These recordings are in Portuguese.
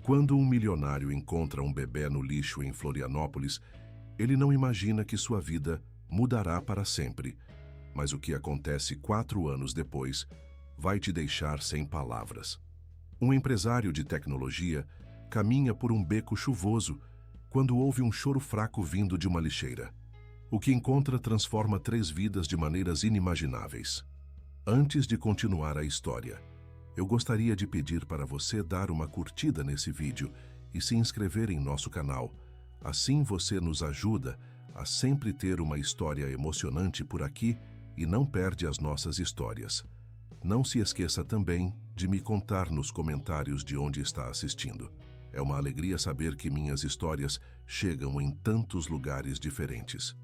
Quando um milionário encontra um bebê no lixo em Florianópolis, ele não imagina que sua vida mudará para sempre. Mas o que acontece 4 anos depois vai te deixar sem palavras. Um empresário de tecnologia caminha por um beco chuvoso quando ouve um choro fraco vindo de uma lixeira. O que encontra transforma 3 vidas de maneiras inimagináveis. Antes de continuar a história, eu gostaria de pedir para você dar uma curtida nesse vídeo e se inscrever em nosso canal. Assim você nos ajuda a sempre ter uma história emocionante por aqui e não perde as nossas histórias. Não se esqueça também de me contar nos comentários de onde está assistindo. É uma alegria saber que minhas histórias chegam em tantos lugares diferentes.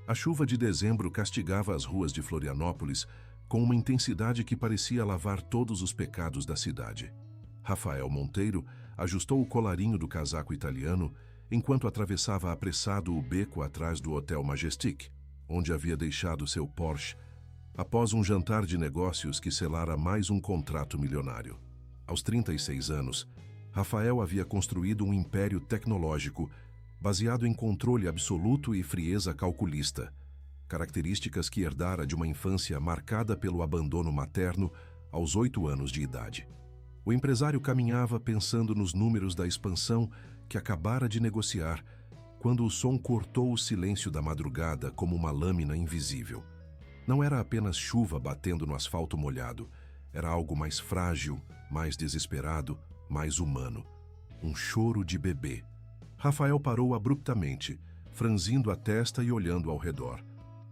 A chuva de dezembro castigava as ruas de Florianópolis com uma intensidade que parecia lavar todos os pecados da cidade. Rafael Monteiro ajustou o colarinho do casaco italiano enquanto atravessava apressado o beco atrás do Hotel Majestic, onde havia deixado seu Porsche, após um jantar de negócios que selara mais um contrato milionário. Aos 36 anos, Rafael havia construído um império tecnológico baseado em controle absoluto e frieza calculista, características que herdara de uma infância marcada pelo abandono materno aos 8 anos de idade. O empresário caminhava pensando nos números da expansão que acabara de negociar, quando o som cortou o silêncio da madrugada como uma lâmina invisível. Não era apenas chuva batendo no asfalto molhado, era algo mais frágil, mais desesperado, mais humano. Um choro de bebê. Rafael parou abruptamente, franzindo a testa e olhando ao redor.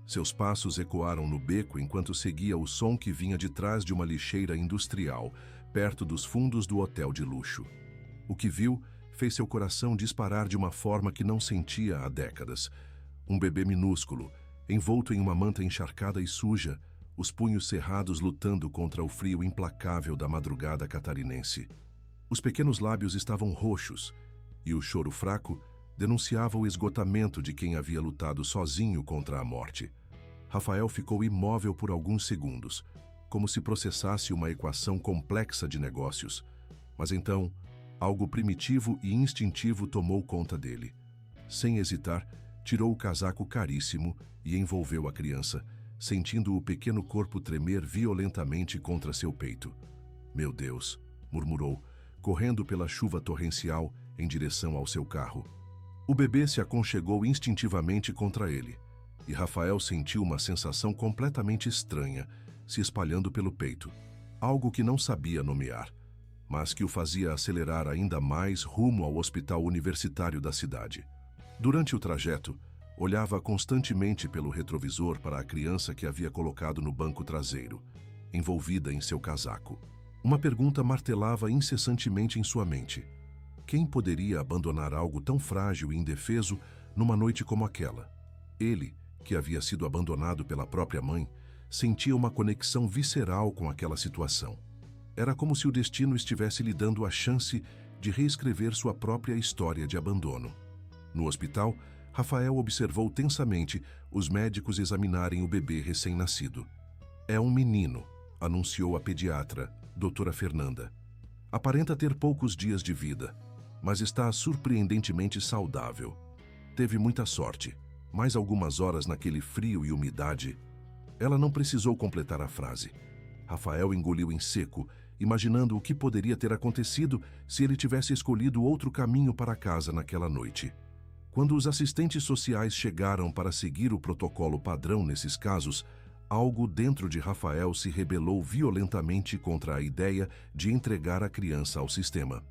Seus passos ecoaram no beco enquanto seguia o som que vinha de trás de uma lixeira industrial, perto dos fundos do hotel de luxo. O que viu fez seu coração disparar de uma forma que não sentia há décadas. Um bebê minúsculo, envolto em uma manta encharcada e suja, os punhos cerrados lutando contra o frio implacável da madrugada catarinense. Os pequenos lábios estavam roxos, e o choro fraco denunciava o esgotamento de quem havia lutado sozinho contra a morte. Rafael ficou imóvel por alguns segundos, como se processasse uma equação complexa de negócios. Mas então, algo primitivo e instintivo tomou conta dele. Sem hesitar, tirou o casaco caríssimo e envolveu a criança, sentindo o pequeno corpo tremer violentamente contra seu peito. "Meu Deus", murmurou, correndo pela chuva torrencial em direção ao seu carro. O bebê se aconchegou instintivamente contra ele, e Rafael sentiu uma sensação completamente estranha se espalhando pelo peito, algo que não sabia nomear, mas que o fazia acelerar ainda mais rumo ao hospital universitário da cidade. Durante o trajeto, olhava constantemente pelo retrovisor para a criança que havia colocado no banco traseiro, envolvida em seu casaco. Uma pergunta martelava incessantemente em sua mente. Quem poderia abandonar algo tão frágil e indefeso numa noite como aquela? Ele, que havia sido abandonado pela própria mãe, sentia uma conexão visceral com aquela situação. Era como se o destino estivesse lhe dando a chance de reescrever sua própria história de abandono. No hospital, Rafael observou tensamente os médicos examinarem o bebê recém-nascido. "É um menino", anunciou a pediatra, doutora Fernanda. "Aparenta ter poucos dias de vida, mas está surpreendentemente saudável. Teve muita sorte. Mais algumas horas naquele frio e umidade." Ela não precisou completar a frase. Rafael engoliu em seco, imaginando o que poderia ter acontecido se ele tivesse escolhido outro caminho para casa naquela noite. Quando os assistentes sociais chegaram para seguir o protocolo padrão nesses casos, algo dentro de Rafael se rebelou violentamente contra a ideia de entregar a criança ao sistema.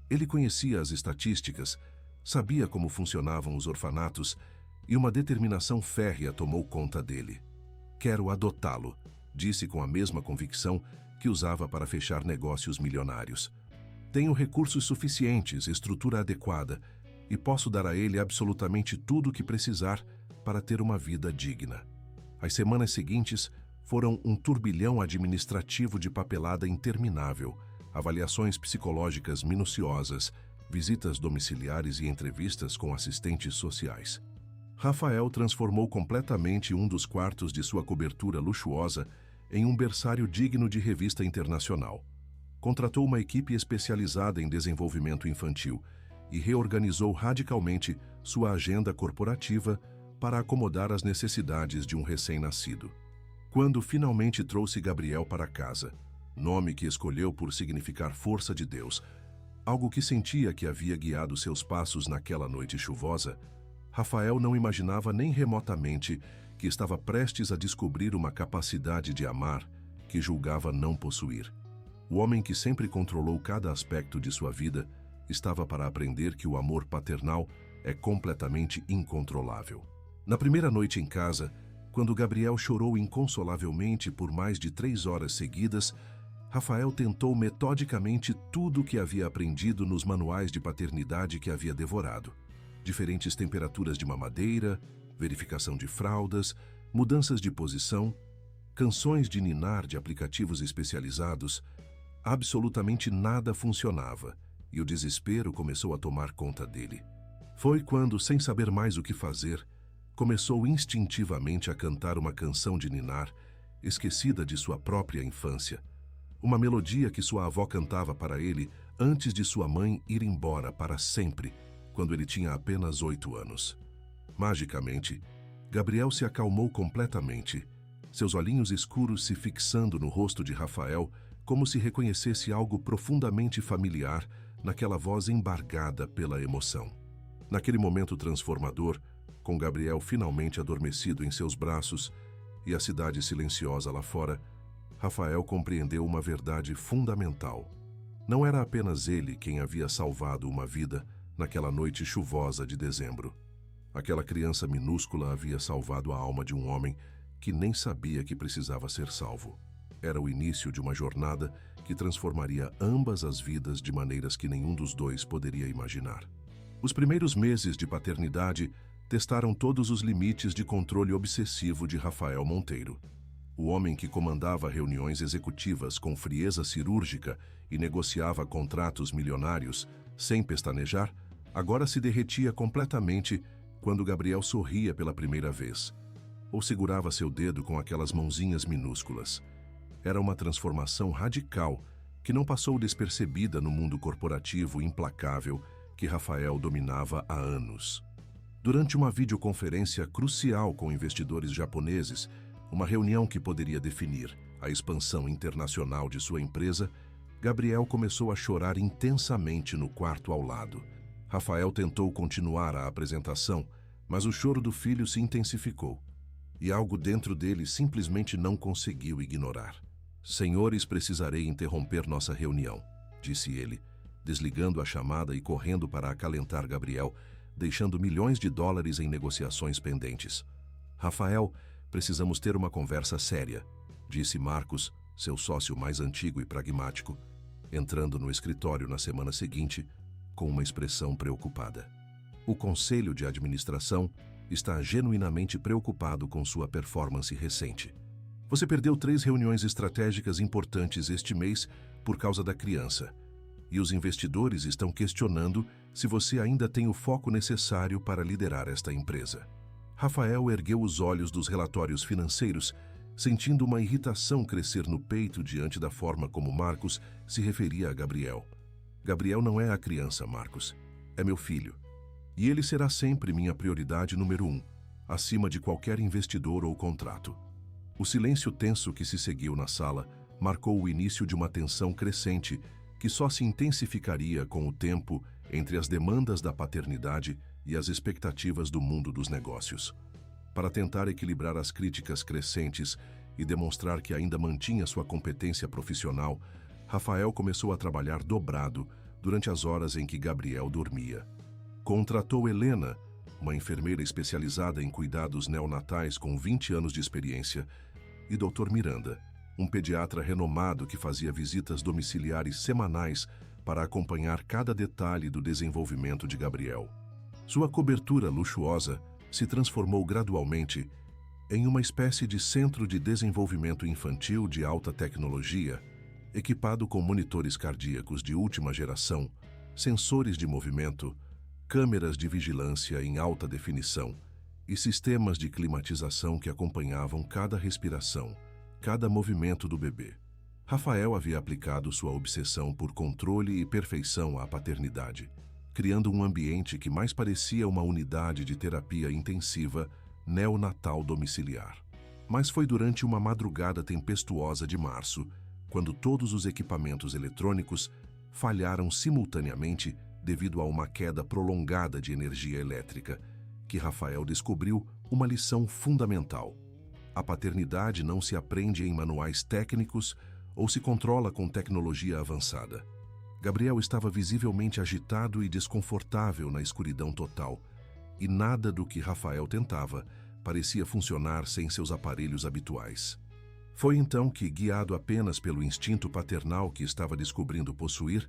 Ele conhecia as estatísticas, sabia como funcionavam os orfanatos, e uma determinação férrea tomou conta dele. "Quero adotá-lo", disse com a mesma convicção que usava para fechar negócios milionários. "Tenho recursos suficientes, estrutura adequada, e posso dar a ele absolutamente tudo o que precisar para ter uma vida digna." As semanas seguintes foram um turbilhão administrativo de papelada interminável, avaliações psicológicas minuciosas, visitas domiciliares e entrevistas com assistentes sociais. Rafael transformou completamente um dos quartos de sua cobertura luxuosa em um berçário digno de revista internacional. contratou uma equipe especializada em desenvolvimento infantil e reorganizou radicalmente sua agenda corporativa para acomodar as necessidades de um recém-nascido. Quando finalmente trouxe Gabriel para casa, nome que escolheu por significar força de Deus, algo que sentia que havia guiado seus passos naquela noite chuvosa, Rafael não imaginava nem remotamente que estava prestes a descobrir uma capacidade de amar que julgava não possuir. O homem que sempre controlou cada aspecto de sua vida estava para aprender que o amor paternal é completamente incontrolável. Na primeira noite em casa, quando Gabriel chorou inconsolavelmente por mais de 3 horas seguidas, Rafael tentou metodicamente tudo o que havia aprendido nos manuais de paternidade que havia devorado. Diferentes temperaturas de mamadeira, verificação de fraldas, mudanças de posição, canções de ninar de aplicativos especializados. Absolutamente nada funcionava e o desespero começou a tomar conta dele. Foi quando, sem saber mais o que fazer, começou instintivamente a cantar uma canção de ninar, esquecida de sua própria infância. Uma melodia que sua avó cantava para ele antes de sua mãe ir embora para sempre, quando ele tinha apenas 8 anos. Magicamente, Gabriel se acalmou completamente, seus olhinhos escuros se fixando no rosto de Rafael, como se reconhecesse algo profundamente familiar naquela voz embargada pela emoção. Naquele momento transformador, com Gabriel finalmente adormecido em seus braços e a cidade silenciosa lá fora, Rafael compreendeu uma verdade fundamental. Não era apenas ele quem havia salvado uma vida naquela noite chuvosa de dezembro. Aquela criança minúscula havia salvado a alma de um homem que nem sabia que precisava ser salvo. Era o início de uma jornada que transformaria ambas as vidas de maneiras que nenhum dos dois poderia imaginar. Os primeiros meses de paternidade testaram todos os limites de controle obsessivo de Rafael Monteiro. O homem que comandava reuniões executivas com frieza cirúrgica e negociava contratos milionários sem pestanejar, agora se derretia completamente quando Gabriel sorria pela primeira vez, ou segurava seu dedo com aquelas mãozinhas minúsculas. Era uma transformação radical que não passou despercebida no mundo corporativo implacável que Rafael dominava há anos. Durante uma videoconferência crucial com investidores japoneses, uma reunião que poderia definir a expansão internacional de sua empresa, Gabriel começou a chorar intensamente no quarto ao lado. Rafael tentou continuar a apresentação, mas o choro do filho se intensificou, e algo dentro dele simplesmente não conseguiu ignorar. "Senhores, precisarei interromper nossa reunião", disse ele, desligando a chamada e correndo para acalentar Gabriel, deixando milhões de dólares em negociações pendentes. "Rafael, precisamos ter uma conversa séria", disse Marcos, seu sócio mais antigo e pragmático, entrando no escritório na semana seguinte com uma expressão preocupada. "O conselho de administração está genuinamente preocupado com sua performance recente. Você perdeu 3 reuniões estratégicas importantes este mês por causa da criança, e os investidores estão questionando se você ainda tem o foco necessário para liderar esta empresa." Rafael ergueu os olhos dos relatórios financeiros, sentindo uma irritação crescer no peito diante da forma como Marcos se referia a Gabriel. "Gabriel não é a criança, Marcos. É meu filho. E ele será sempre minha prioridade número 1, acima de qualquer investidor ou contrato." O silêncio tenso que se seguiu na sala marcou o início de uma tensão crescente que só se intensificaria com o tempo entre as demandas da paternidade e as expectativas do mundo dos negócios. Para tentar equilibrar as críticas crescentes e demonstrar que ainda mantinha sua competência profissional, Rafael começou a trabalhar dobrado durante as horas em que Gabriel dormia. Contratou Helena, uma enfermeira especializada em cuidados neonatais com 20 anos de experiência, e Dr. Miranda, um pediatra renomado que fazia visitas domiciliares semanais para acompanhar cada detalhe do desenvolvimento de Gabriel. Sua cobertura luxuosa se transformou gradualmente em uma espécie de centro de desenvolvimento infantil de alta tecnologia, equipado com monitores cardíacos de última geração, sensores de movimento, câmeras de vigilância em alta definição e sistemas de climatização que acompanhavam cada respiração, cada movimento do bebê. Rafael havia aplicado sua obsessão por controle e perfeição à paternidade, criando um ambiente que mais parecia uma unidade de terapia intensiva neonatal domiciliar. Mas foi durante uma madrugada tempestuosa de março, quando todos os equipamentos eletrônicos falharam simultaneamente devido a uma queda prolongada de energia elétrica, que Rafael descobriu uma lição fundamental. A paternidade não se aprende em manuais técnicos ou se controla com tecnologia avançada. Gabriel estava visivelmente agitado e desconfortável na escuridão total, e nada do que Rafael tentava parecia funcionar sem seus aparelhos habituais. Foi então que, guiado apenas pelo instinto paternal que estava descobrindo possuir,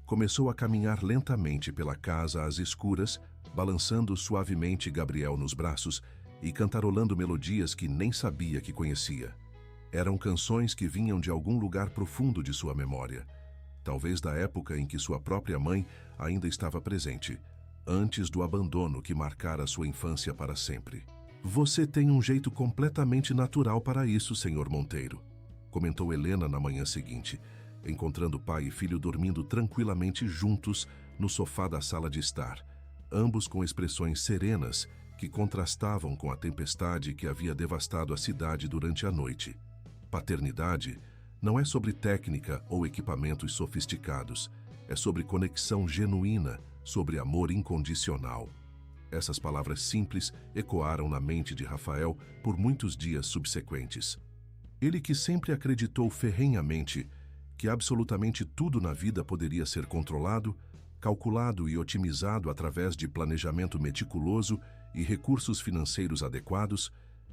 começou a caminhar lentamente pela casa às escuras, balançando suavemente Gabriel nos braços e cantarolando melodias que nem sabia que conhecia. Eram canções que vinham de algum lugar profundo de sua memória, talvez da época em que sua própria mãe ainda estava presente, antes do abandono que marcara sua infância para sempre. "Você tem um jeito completamente natural para isso, Sr. Monteiro", comentou Helena na manhã seguinte, encontrando pai e filho dormindo tranquilamente juntos no sofá da sala de estar, ambos com expressões serenas que contrastavam com a tempestade que havia devastado a cidade durante a noite. Paternidade não é sobre técnica ou equipamentos sofisticados, é sobre conexão genuína, sobre amor incondicional. Essas palavras simples ecoaram na mente de Rafael por muitos dias subsequentes. Ele, que sempre acreditou ferrenhamente que absolutamente tudo na vida poderia ser controlado, calculado e otimizado através de planejamento meticuloso e recursos financeiros adequados,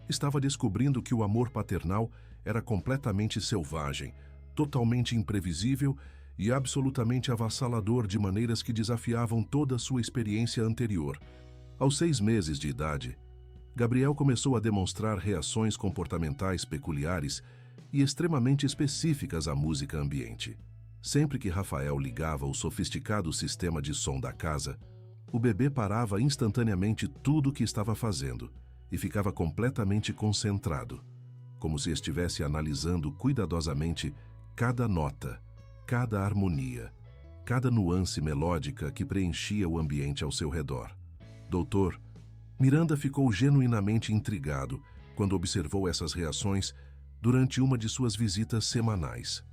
estava descobrindo que o amor paternal era completamente selvagem, totalmente imprevisível e absolutamente avassalador de maneiras que desafiavam toda a sua experiência anterior. Aos 6 meses de idade, Gabriel começou a demonstrar reações comportamentais peculiares e extremamente específicas à música ambiente. Sempre que Rafael ligava o sofisticado sistema de som da casa, o bebê parava instantaneamente tudo o que estava fazendo e ficava completamente concentrado, como se estivesse analisando cuidadosamente cada nota, cada harmonia, cada nuance melódica que preenchia o ambiente ao seu redor. Doutor, Miranda ficou genuinamente intrigado quando observou essas reações durante uma de suas visitas semanais.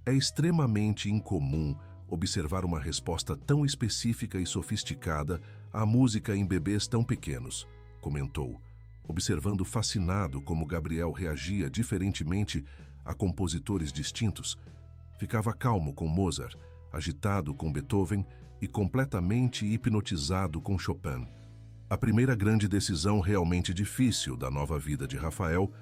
É extremamente incomum observar uma resposta tão específica e sofisticada à música em bebês tão pequenos, comentou, observando fascinado como Gabriel reagia diferentemente a compositores distintos. Ficava calmo com Mozart, agitado com Beethoven e completamente hipnotizado com Chopin. A primeira grande decisão realmente difícil da nova vida de Rafael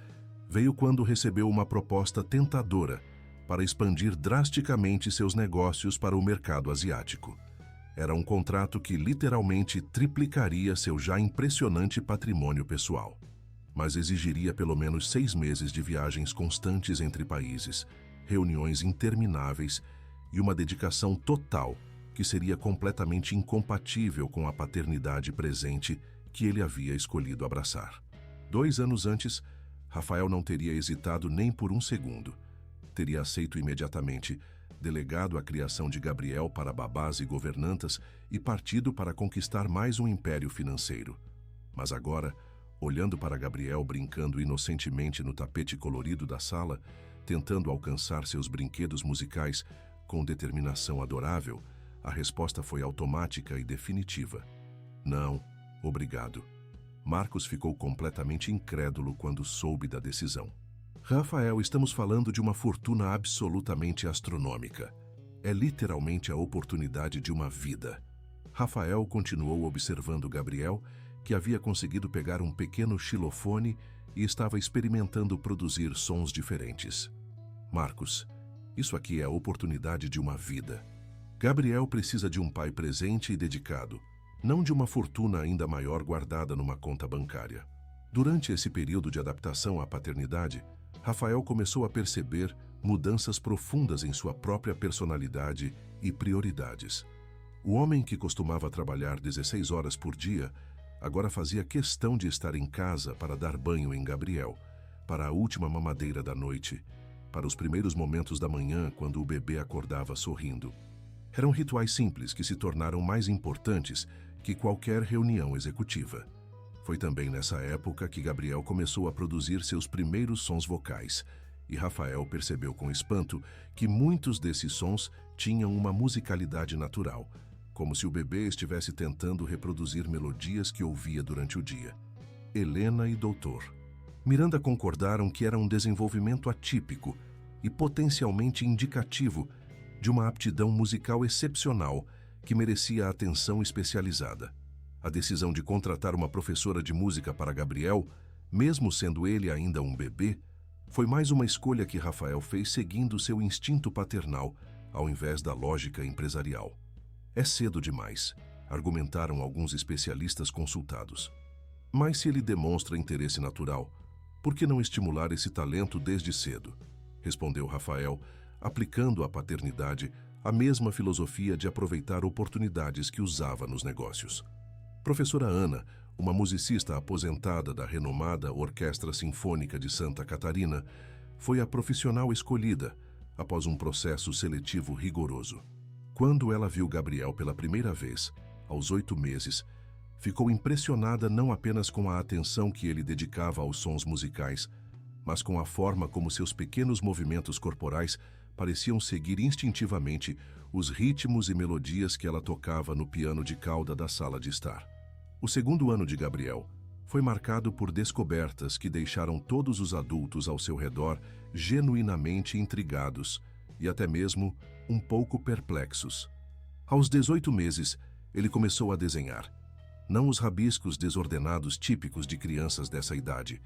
veio quando recebeu uma proposta tentadora para expandir drasticamente seus negócios para o mercado asiático. Era um contrato que literalmente triplicaria seu já impressionante patrimônio pessoal, mas exigiria pelo menos 6 meses de viagens constantes entre países, reuniões intermináveis e uma dedicação total que seria completamente incompatível com a paternidade presente que ele havia escolhido abraçar. 2 anos antes, Rafael não teria hesitado nem por um segundo. Teria aceito imediatamente, delegado a criação de Gabriel para babás e governantas e partido para conquistar mais um império financeiro. Mas agora, olhando para Gabriel brincando inocentemente no tapete colorido da sala, tentando alcançar seus brinquedos musicais com determinação adorável, a resposta foi automática e definitiva. Não, obrigado. Marcos ficou completamente incrédulo quando soube da decisão. Rafael, estamos falando de uma fortuna absolutamente astronômica. É literalmente a oportunidade de uma vida. Rafael continuou observando Gabriel, que havia conseguido pegar um pequeno xilofone e estava experimentando produzir sons diferentes. Marcos, isso aqui é a oportunidade de uma vida. Gabriel precisa de um pai presente e dedicado, não de uma fortuna ainda maior guardada numa conta bancária. Durante esse período de adaptação à paternidade, Rafael começou a perceber mudanças profundas em sua própria personalidade e prioridades. O homem que costumava trabalhar 16 horas por dia, agora fazia questão de estar em casa para dar banho em Gabriel, para a última mamadeira da noite, para os primeiros momentos da manhã quando o bebê acordava sorrindo. Eram rituais simples que se tornaram mais importantes que qualquer reunião executiva. Foi também nessa época que Gabriel começou a produzir seus primeiros sons vocais, e Rafael percebeu com espanto que muitos desses sons tinham uma musicalidade natural, como se o bebê estivesse tentando reproduzir melodias que ouvia durante o dia. Helena e Doutor Miranda concordaram que era um desenvolvimento atípico e potencialmente indicativo de uma aptidão musical excepcional que merecia atenção especializada. A decisão de contratar uma professora de música para Gabriel, mesmo sendo ele ainda um bebê, foi mais uma escolha que Rafael fez seguindo seu instinto paternal, ao invés da lógica empresarial. É cedo demais, argumentaram alguns especialistas consultados. Mas se ele demonstra interesse natural, por que não estimular esse talento desde cedo? Respondeu Rafael, aplicando à paternidade a mesma filosofia de aproveitar oportunidades que usava nos negócios. Professora Ana, uma musicista aposentada da renomada Orquestra Sinfônica de Santa Catarina, foi a profissional escolhida após um processo seletivo rigoroso. Quando ela viu Gabriel pela primeira vez, aos 8 meses, ficou impressionada não apenas com a atenção que ele dedicava aos sons musicais, mas com a forma como seus pequenos movimentos corporais pareciam seguir instintivamente os ritmos e melodias que ela tocava no piano de cauda da sala de estar. O segundo ano de Gabriel foi marcado por descobertas que deixaram todos os adultos ao seu redor genuinamente intrigados e até mesmo um pouco perplexos. Aos 18 meses, ele começou a desenhar. Não os rabiscos desordenados típicos de crianças dessa idade,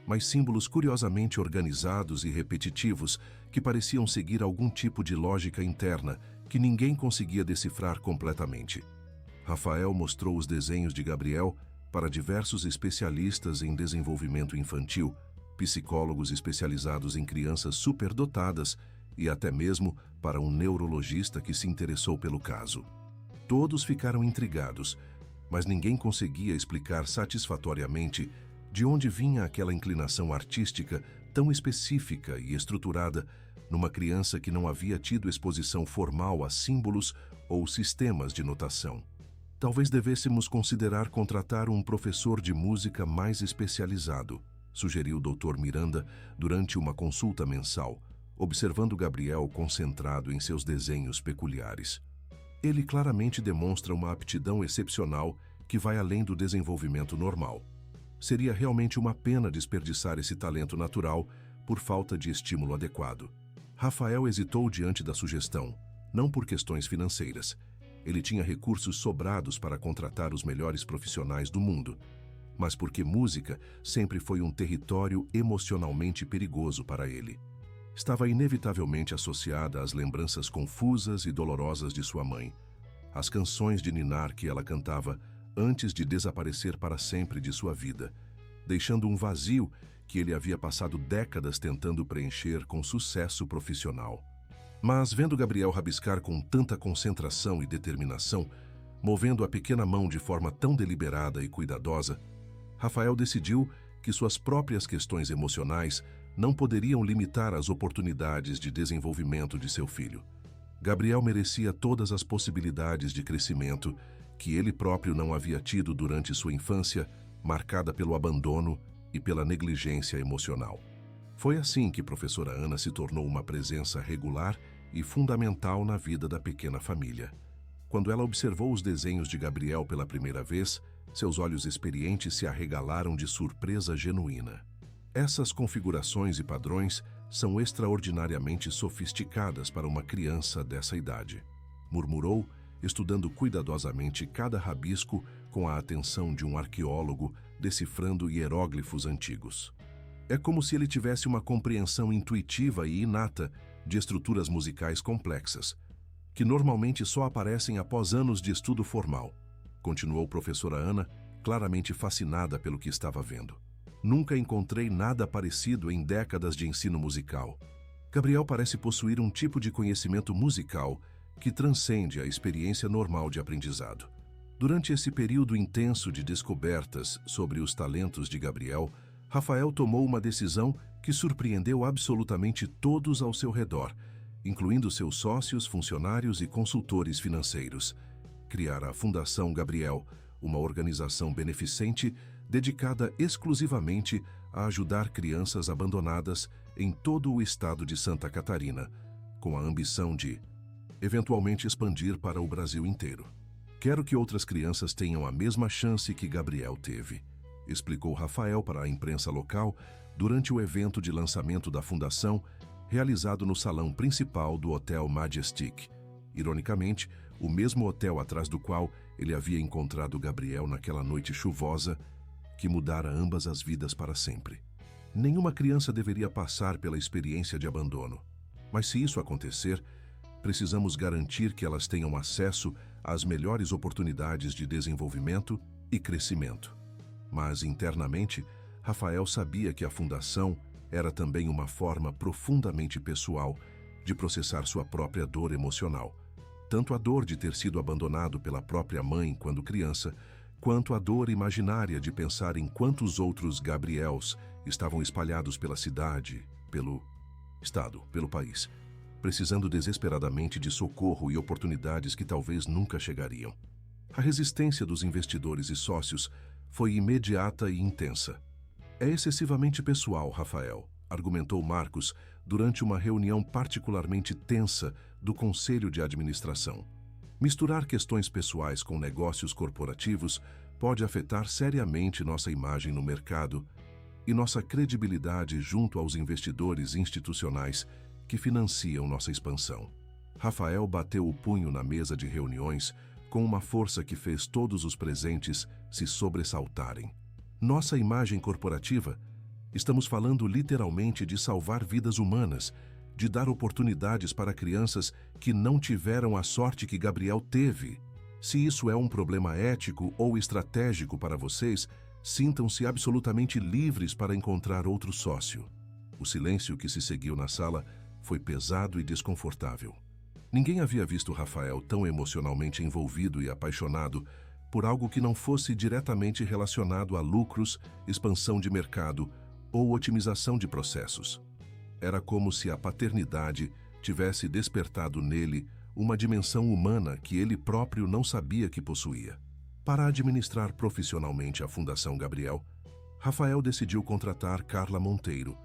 mas símbolos curiosamente organizados e repetitivos que pareciam seguir algum tipo de lógica interna que ninguém conseguia decifrar completamente. Rafael mostrou os desenhos de Gabriel para diversos especialistas em desenvolvimento infantil, psicólogos especializados em crianças superdotadas e até mesmo para um neurologista que se interessou pelo caso. Todos ficaram intrigados, mas ninguém conseguia explicar satisfatoriamente de onde vinha aquela inclinação artística tão específica e estruturada numa criança que não havia tido exposição formal a símbolos ou sistemas de notação. Talvez devêssemos considerar contratar um professor de música mais especializado, sugeriu o Dr. Miranda durante uma consulta mensal, observando Gabriel concentrado em seus desenhos peculiares. Ele claramente demonstra uma aptidão excepcional que vai além do desenvolvimento normal. Seria realmente uma pena desperdiçar esse talento natural por falta de estímulo adequado. Rafael hesitou diante da sugestão, não por questões financeiras. Ele tinha recursos sobrados para contratar os melhores profissionais do mundo, mas porque música sempre foi um território emocionalmente perigoso para ele. Estava inevitavelmente associada às lembranças confusas e dolorosas de sua mãe, às canções de ninar que ela cantava antes de desaparecer para sempre de sua vida, deixando um vazio que ele havia passado décadas tentando preencher com sucesso profissional. Mas, vendo Gabriel rabiscar com tanta concentração e determinação, movendo a pequena mão de forma tão deliberada e cuidadosa, Rafael decidiu que suas próprias questões emocionais não poderiam limitar as oportunidades de desenvolvimento de seu filho. Gabriel merecia todas as possibilidades de crescimento que ele próprio não havia tido durante sua infância, marcada pelo abandono e pela negligência emocional. Foi assim que professora Ana se tornou uma presença regular e fundamental na vida da pequena família. Quando ela observou os desenhos de Gabriel pela primeira vez, seus olhos experientes se arregalaram de surpresa genuína. Essas configurações e padrões são extraordinariamente sofisticadas para uma criança dessa idade, murmurou, estudando cuidadosamente cada rabisco com a atenção de um arqueólogo decifrando hieróglifos antigos. É como se ele tivesse uma compreensão intuitiva e inata de estruturas musicais complexas, que normalmente só aparecem após anos de estudo formal, continuou professora Ana, claramente fascinada pelo que estava vendo. Nunca encontrei nada parecido em décadas de ensino musical. Gabriel parece possuir um tipo de conhecimento musical que transcende a experiência normal de aprendizado. Durante esse período intenso de descobertas sobre os talentos de Gabriel, Rafael tomou uma decisão que surpreendeu absolutamente todos ao seu redor, incluindo seus sócios, funcionários e consultores financeiros. Criar a Fundação Gabriel, uma organização beneficente dedicada exclusivamente a ajudar crianças abandonadas em todo o estado de Santa Catarina, com a ambição de, eventualmente, expandir para o Brasil inteiro. Quero que outras crianças tenham a mesma chance que Gabriel teve, explicou Rafael para a imprensa local durante o evento de lançamento da fundação, realizado no salão principal do Hotel Majestic. Ironicamente, o mesmo hotel atrás do qual ele havia encontrado Gabriel naquela noite chuvosa que mudara ambas as vidas para sempre. Nenhuma criança deveria passar pela experiência de abandono. Mas se isso acontecer, precisamos garantir que elas tenham acesso às melhores oportunidades de desenvolvimento e crescimento. Mas, internamente, Rafael sabia que a fundação era também uma forma profundamente pessoal de processar sua própria dor emocional. Tanto a dor de ter sido abandonado pela própria mãe quando criança, quanto a dor imaginária de pensar em quantos outros Gabriels estavam espalhados pela cidade, pelo estado, pelo país, precisando desesperadamente de socorro e oportunidades que talvez nunca chegariam. A resistência dos investidores e sócios foi imediata e intensa. É excessivamente pessoal, Rafael, argumentou Marcos durante uma reunião particularmente tensa do Conselho de Administração. Misturar questões pessoais com negócios corporativos pode afetar seriamente nossa imagem no mercado e nossa credibilidade junto aos investidores institucionais que financiam nossa expansão. Rafael bateu o punho na mesa de reuniões com uma força que fez todos os presentes se sobressaltarem. Nossa imagem corporativa? Estamos falando literalmente de salvar vidas humanas, de dar oportunidades para crianças que não tiveram a sorte que Gabriel teve. Se isso é um problema ético ou estratégico para vocês, sintam-se absolutamente livres para encontrar outro sócio. O silêncio que se seguiu na sala foi pesado e desconfortável. Ninguém havia visto Rafael tão emocionalmente envolvido e apaixonado por algo que não fosse diretamente relacionado a lucros, expansão de mercado ou otimização de processos. Era como se a paternidade tivesse despertado nele uma dimensão humana que ele próprio não sabia que possuía. Para administrar profissionalmente a Fundação Gabriel, Rafael decidiu contratar Carla Monteiro,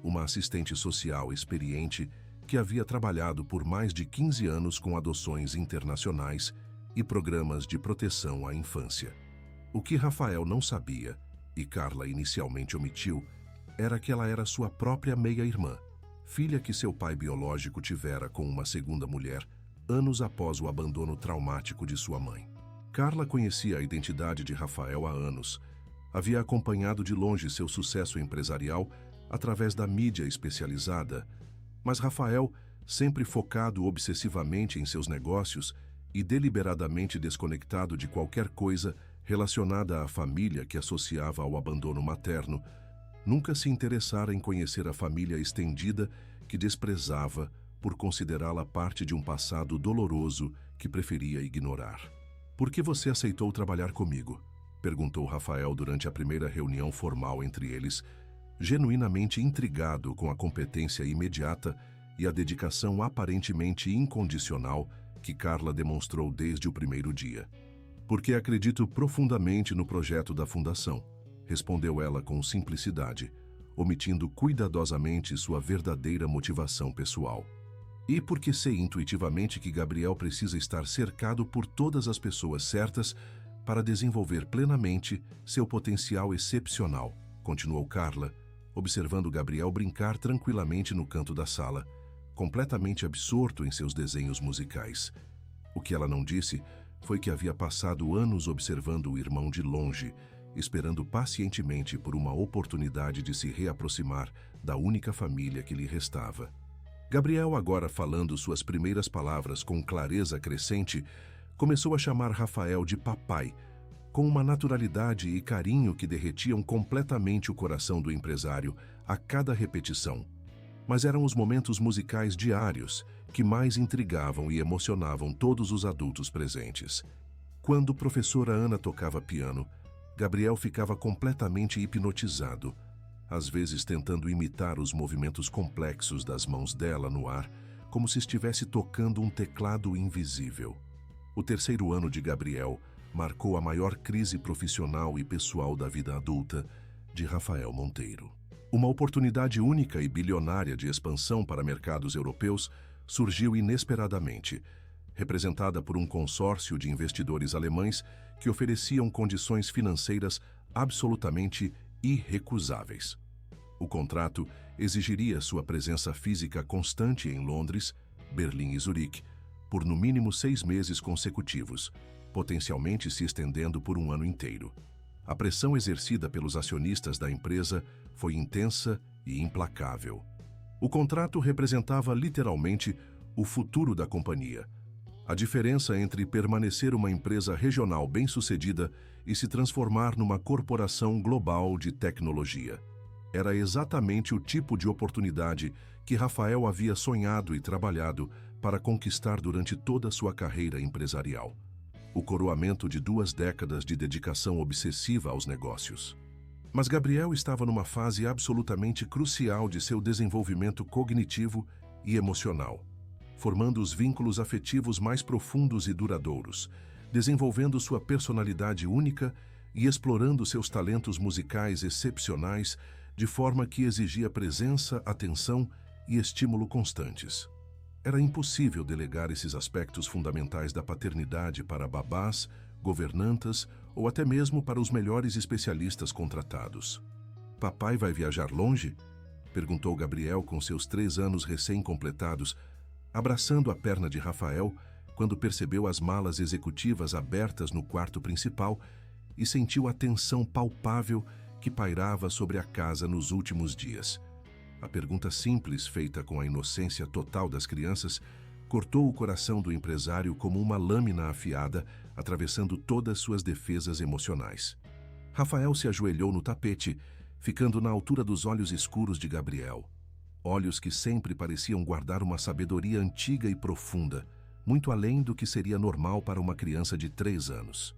uma assistente social experiente que havia trabalhado por mais de 15 anos com adoções internacionais e programas de proteção à infância. O que Rafael não sabia, e Carla inicialmente omitiu, era que ela era sua própria meia-irmã, filha que seu pai biológico tivera com uma segunda mulher, anos após o abandono traumático de sua mãe. Carla conhecia a identidade de Rafael há anos. Havia acompanhado de longe seu sucesso empresarial através da mídia especializada, mas Rafael, sempre focado obsessivamente em seus negócios e deliberadamente desconectado de qualquer coisa relacionada à família que associava ao abandono materno, nunca se interessara em conhecer a família estendida que desprezava por considerá-la parte de um passado doloroso que preferia ignorar. "Por que você aceitou trabalhar comigo?", perguntou Rafael durante a primeira reunião formal entre eles, genuinamente intrigado com a competência imediata e a dedicação aparentemente incondicional que Carla demonstrou desde o primeiro dia. "Porque acredito profundamente no projeto da Fundação", respondeu ela com simplicidade, omitindo cuidadosamente sua verdadeira motivação pessoal. "E porque sei intuitivamente que Gabriel precisa estar cercado por todas as pessoas certas para desenvolver plenamente seu potencial excepcional", continuou Carla, observando Gabriel brincar tranquilamente no canto da sala, completamente absorto em seus desenhos musicais. O que ela não disse foi que havia passado anos observando o irmão de longe, esperando pacientemente por uma oportunidade de se reaproximar da única família que lhe restava. Gabriel, agora falando suas primeiras palavras com clareza crescente, começou a chamar Rafael de papai, com uma naturalidade e carinho que derretiam completamente o coração do empresário a cada repetição. Mas eram os momentos musicais diários que mais intrigavam e emocionavam todos os adultos presentes. Quando professora Ana tocava piano, Gabriel ficava completamente hipnotizado. às vezes tentando imitar os movimentos complexos das mãos dela no ar, como se estivesse tocando um teclado invisível. O terceiro ano de Gabriel marcou a maior crise profissional e pessoal da vida adulta de Rafael Monteiro. Uma oportunidade única e bilionária de expansão para mercados europeus surgiu inesperadamente, representada por um consórcio de investidores alemães que ofereciam condições financeiras absolutamente irrecusáveis. O contrato exigiria sua presença física constante em Londres, Berlim e Zurique, por no mínimo 6 meses consecutivos, potencialmente se estendendo por um ano inteiro. A pressão exercida pelos acionistas da empresa foi intensa e implacável. O contrato representava literalmente o futuro da companhia. A diferença entre permanecer uma empresa regional bem-sucedida e se transformar numa corporação global de tecnologia. Era exatamente o tipo de oportunidade que Rafael havia sonhado e trabalhado para conquistar durante toda a sua carreira empresarial. O coroamento de 2 décadas de dedicação obsessiva aos negócios. Mas Gabriel estava numa fase absolutamente crucial de seu desenvolvimento cognitivo e emocional, formando os vínculos afetivos mais profundos e duradouros, desenvolvendo sua personalidade única e explorando seus talentos musicais excepcionais de forma que exigia presença, atenção e estímulo constantes. Era impossível delegar esses aspectos fundamentais da paternidade para babás, governantas ou até mesmo para os melhores especialistas contratados. "Papai vai viajar longe?" perguntou Gabriel com seus 3 anos recém-completados, abraçando a perna de Rafael quando percebeu as malas executivas abertas no quarto principal e sentiu a tensão palpável que pairava sobre a casa nos últimos dias. A pergunta simples, feita com a inocência total das crianças, cortou o coração do empresário como uma lâmina afiada, atravessando todas suas defesas emocionais. Rafael se ajoelhou no tapete, ficando na altura dos olhos escuros de Gabriel. Olhos que sempre pareciam guardar uma sabedoria antiga e profunda, muito além do que seria normal para uma criança de 3 anos.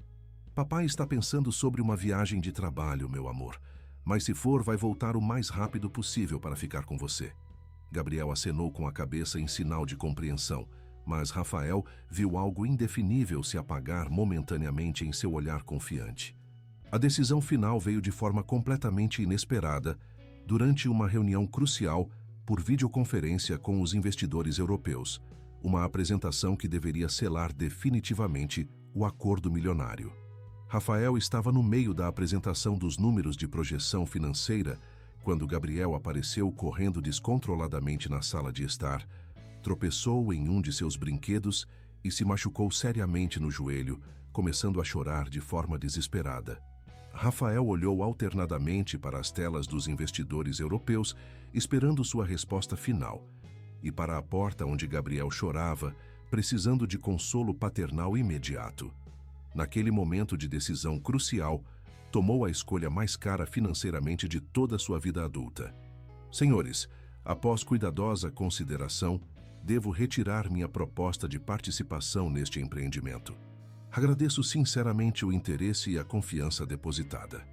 "Papai está pensando sobre uma viagem de trabalho, meu amor. Mas se for, vai voltar o mais rápido possível para ficar com você." Gabriel acenou com a cabeça em sinal de compreensão, mas Rafael viu algo indefinível se apagar momentaneamente em seu olhar confiante. A decisão final veio de forma completamente inesperada, durante uma reunião crucial por videoconferência com os investidores europeus, uma apresentação que deveria selar definitivamente o acordo milionário. Rafael estava no meio da apresentação dos números de projeção financeira quando Gabriel apareceu correndo descontroladamente na sala de estar, tropeçou em um de seus brinquedos e se machucou seriamente no joelho, começando a chorar de forma desesperada. Rafael olhou alternadamente para as telas dos investidores europeus, esperando sua resposta final, e para a porta onde Gabriel chorava, precisando de consolo paternal imediato. Naquele momento de decisão crucial, tomou a escolha mais cara financeiramente de toda a sua vida adulta. "Senhores, após cuidadosa consideração, devo retirar minha proposta de participação neste empreendimento. Agradeço sinceramente o interesse e a confiança depositada."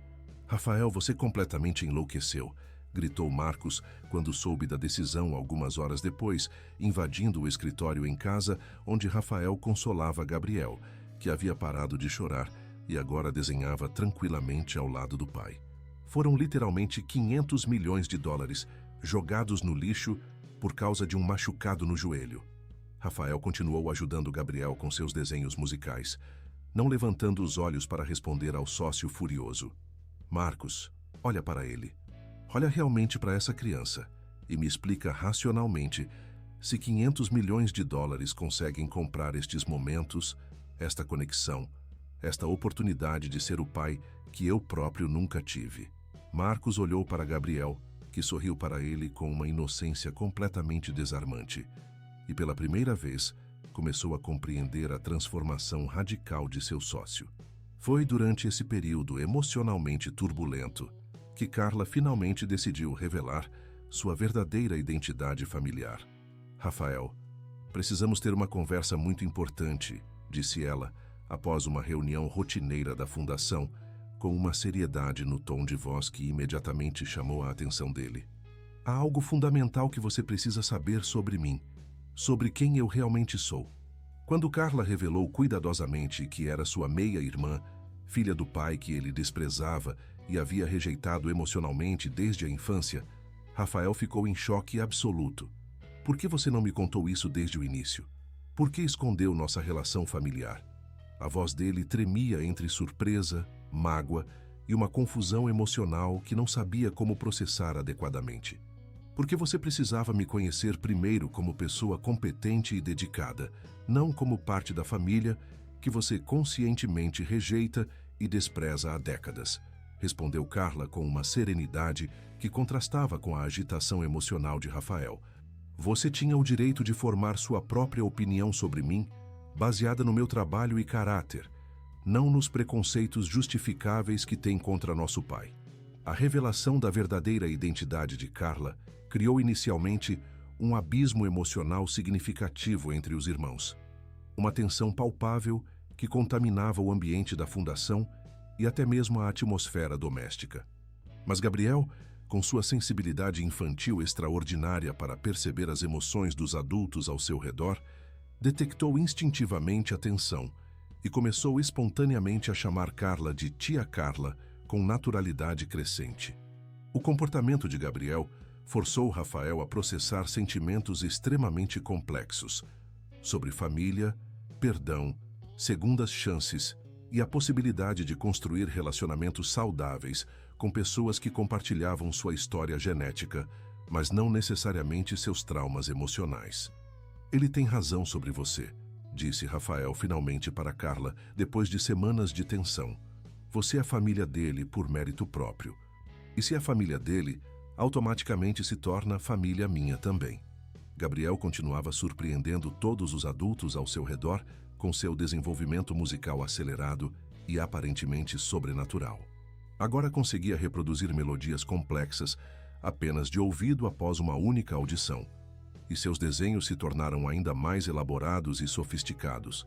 "Rafael, você completamente enlouqueceu", gritou Marcos quando soube da decisão algumas horas depois, invadindo o escritório em casa onde Rafael consolava Gabriel, que havia parado de chorar e agora desenhava tranquilamente ao lado do pai. Foram literalmente 500 milhões de dólares jogados no lixo por causa de um machucado no joelho. Rafael continuou ajudando Gabriel com seus desenhos musicais, não levantando os olhos para responder ao sócio furioso. "Marcos, olha para ele. Olha realmente para essa criança e me explica racionalmente se 500 milhões de dólares conseguem comprar estes momentos, esta conexão, esta oportunidade de ser o pai que eu próprio nunca tive." Marcos olhou para Gabriel, que sorriu para ele com uma inocência completamente desarmante, e pela primeira vez começou a compreender a transformação radical de seu sócio. Foi durante esse período emocionalmente turbulento que Carla finalmente decidiu revelar sua verdadeira identidade familiar. "Rafael, precisamos ter uma conversa muito importante", disse ela, após uma reunião rotineira da fundação, com uma seriedade no tom de voz que imediatamente chamou a atenção dele. Há algo fundamental que você precisa saber sobre mim, sobre quem eu realmente sou. Quando Carla revelou cuidadosamente que era sua meia-irmã, filha do pai que ele desprezava e havia rejeitado emocionalmente desde a infância, Rafael ficou em choque absoluto. Por que você não me contou isso desde o início? Por que escondeu nossa relação familiar? A voz dele tremia entre surpresa, mágoa e uma confusão emocional que não sabia como processar adequadamente. Porque você precisava me conhecer primeiro como pessoa competente e dedicada, não como parte da família que você conscientemente rejeita e despreza há décadas, respondeu Carla com uma serenidade que contrastava com a agitação emocional de Rafael. Você tinha o direito de formar sua própria opinião sobre mim, baseada no meu trabalho e caráter, não nos preconceitos justificáveis que tem contra nosso pai. A revelação da verdadeira identidade de Carla criou inicialmente um abismo emocional significativo entre os irmãos. Uma tensão palpável que contaminava o ambiente da fundação e até mesmo a atmosfera doméstica. Mas Gabriel, com sua sensibilidade infantil extraordinária para perceber as emoções dos adultos ao seu redor, detectou instintivamente a tensão e começou espontaneamente a chamar Carla de tia Carla com naturalidade crescente. O comportamento de Gabriel forçou Rafael a processar sentimentos extremamente complexos sobre família, perdão, segundas chances e a possibilidade de construir relacionamentos saudáveis com pessoas que compartilhavam sua história genética, mas não necessariamente seus traumas emocionais. Ele tem razão sobre você, disse Rafael finalmente para Carla, depois de semanas de tensão. Você é a família dele por mérito próprio. E se é a família dele, automaticamente se torna família minha também. Gabriel continuava surpreendendo todos os adultos ao seu redor com seu desenvolvimento musical acelerado e aparentemente sobrenatural. Agora conseguia reproduzir melodias complexas apenas de ouvido após uma única audição, e seus desenhos se tornaram ainda mais elaborados e sofisticados.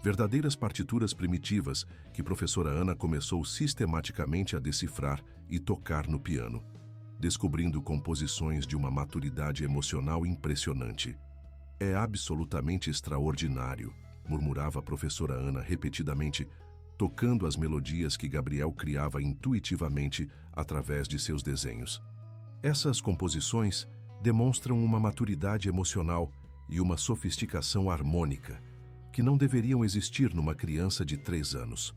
Verdadeiras partituras primitivas que professora Ana começou sistematicamente a decifrar e tocar no piano, descobrindo composições de uma maturidade emocional impressionante. É absolutamente extraordinário, murmurava a professora Ana repetidamente, tocando as melodias que Gabriel criava intuitivamente através de seus desenhos. Essas composições demonstram uma maturidade emocional e uma sofisticação harmônica que não deveriam existir numa criança de 3 anos.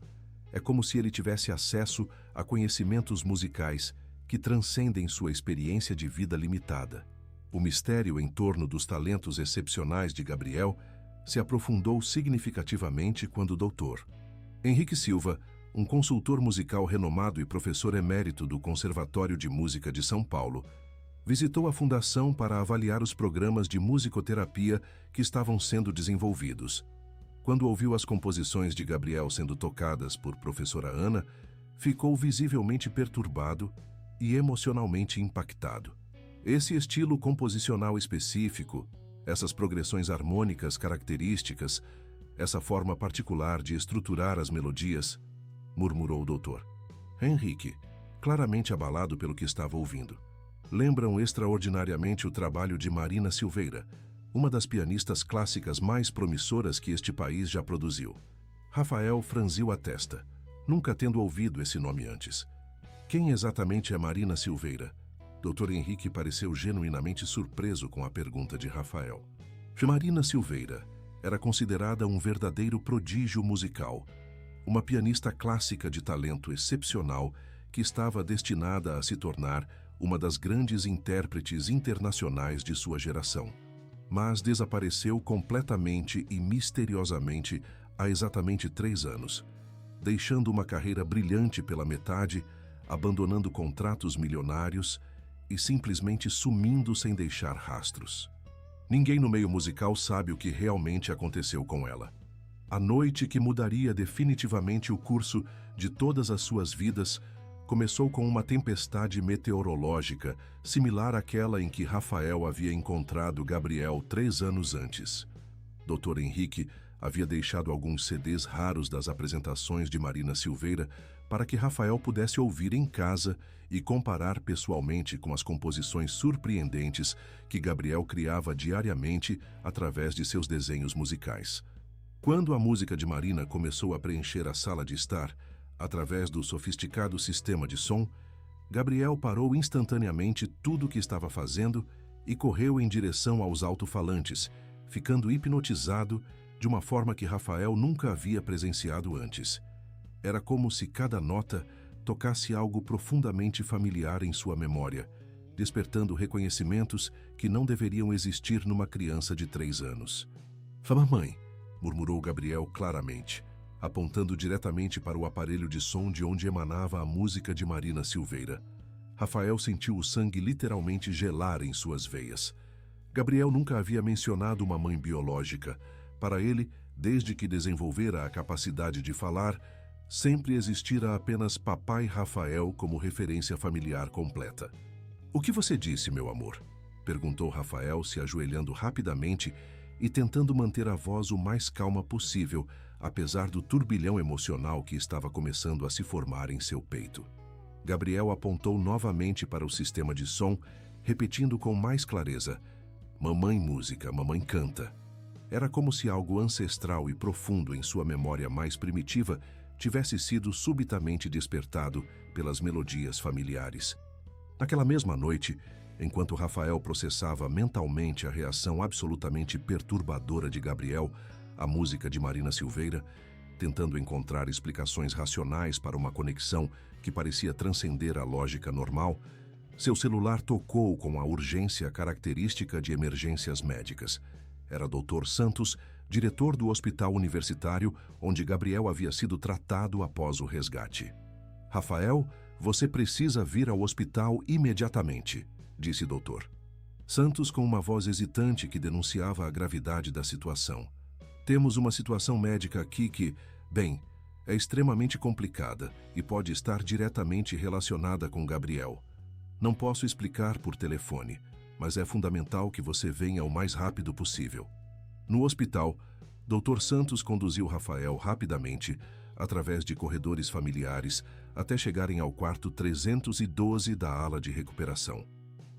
É como se ele tivesse acesso a conhecimentos musicais que transcendem sua experiência de vida limitada. O mistério em torno dos talentos excepcionais de Gabriel se aprofundou significativamente quando o Dr. Henrique Silva, um consultor musical renomado e professor emérito do Conservatório de Música de São Paulo, visitou a fundação para avaliar os programas de musicoterapia que estavam sendo desenvolvidos. Quando ouviu as composições de Gabriel sendo tocadas por professora Ana, ficou visivelmente perturbado e emocionalmente impactado. Esse estilo composicional específico, essas progressões harmônicas características, essa forma particular de estruturar as melodias, murmurou o doutor. Henrique, claramente abalado pelo que estava ouvindo, lembram extraordinariamente o trabalho de Marina Silveira, uma das pianistas clássicas mais promissoras que este país já produziu. Rafael franziu a testa, nunca tendo ouvido esse nome antes. Quem exatamente é Marina Silveira? Dr. Henrique pareceu genuinamente surpreso com a pergunta de Rafael. Marina Silveira era considerada um verdadeiro prodígio musical, uma pianista clássica de talento excepcional que estava destinada a se tornar uma das grandes intérpretes internacionais de sua geração. Mas desapareceu completamente e misteriosamente há exatamente 3 anos, deixando uma carreira brilhante pela metade, abandonando contratos milionários e simplesmente sumindo sem deixar rastros. Ninguém no meio musical sabe o que realmente aconteceu com ela. A noite que mudaria definitivamente o curso de todas as suas vidas começou com uma tempestade meteorológica similar àquela em que Rafael havia encontrado Gabriel 3 anos antes. Dr. Henrique havia deixado alguns CDs raros das apresentações de Marina Silveira para que Rafael pudesse ouvir em casa e comparar pessoalmente com as composições surpreendentes que Gabriel criava diariamente através de seus desenhos musicais. Quando a música de Marina começou a preencher a sala de estar, através do sofisticado sistema de som, Gabriel parou instantaneamente tudo o que estava fazendo e correu em direção aos alto-falantes, ficando hipnotizado de uma forma que Rafael nunca havia presenciado antes. Era como se cada nota tocasse algo profundamente familiar em sua memória, despertando reconhecimentos que não deveriam existir numa criança de 3 anos. "Mamãe", murmurou Gabriel claramente, apontando diretamente para o aparelho de som de onde emanava a música de Marina Silveira. Rafael sentiu o sangue literalmente gelar em suas veias. Gabriel nunca havia mencionado uma mãe biológica. Para ele, desde que desenvolvera a capacidade de falar, sempre existira apenas Papai Rafael como referência familiar completa. "O que você disse, meu amor?", perguntou Rafael, se ajoelhando rapidamente e tentando manter a voz o mais calma possível, apesar do turbilhão emocional que estava começando a se formar em seu peito. Gabriel apontou novamente para o sistema de som, repetindo com mais clareza: "Mamãe música, mamãe canta." Era como se algo ancestral e profundo em sua memória mais primitiva tivesse sido subitamente despertado pelas melodias familiares. Naquela mesma noite, enquanto Rafael processava mentalmente a reação absolutamente perturbadora de Gabriel à música de Marina Silveira, tentando encontrar explicações racionais para uma conexão que parecia transcender a lógica normal, seu celular tocou com a urgência característica de emergências médicas. Era Dr. Santos, diretor do hospital universitário onde Gabriel havia sido tratado após o resgate. "Rafael, você precisa vir ao hospital imediatamente", disse o doutor. Santos, com uma voz hesitante que denunciava a gravidade da situação. "Temos uma situação médica aqui que, bem, é extremamente complicada e pode estar diretamente relacionada com Gabriel. Não posso explicar por telefone, mas é fundamental que você venha o mais rápido possível." No hospital, Dr. Santos conduziu Rafael rapidamente, através de corredores familiares, até chegarem ao quarto 312 da ala de recuperação.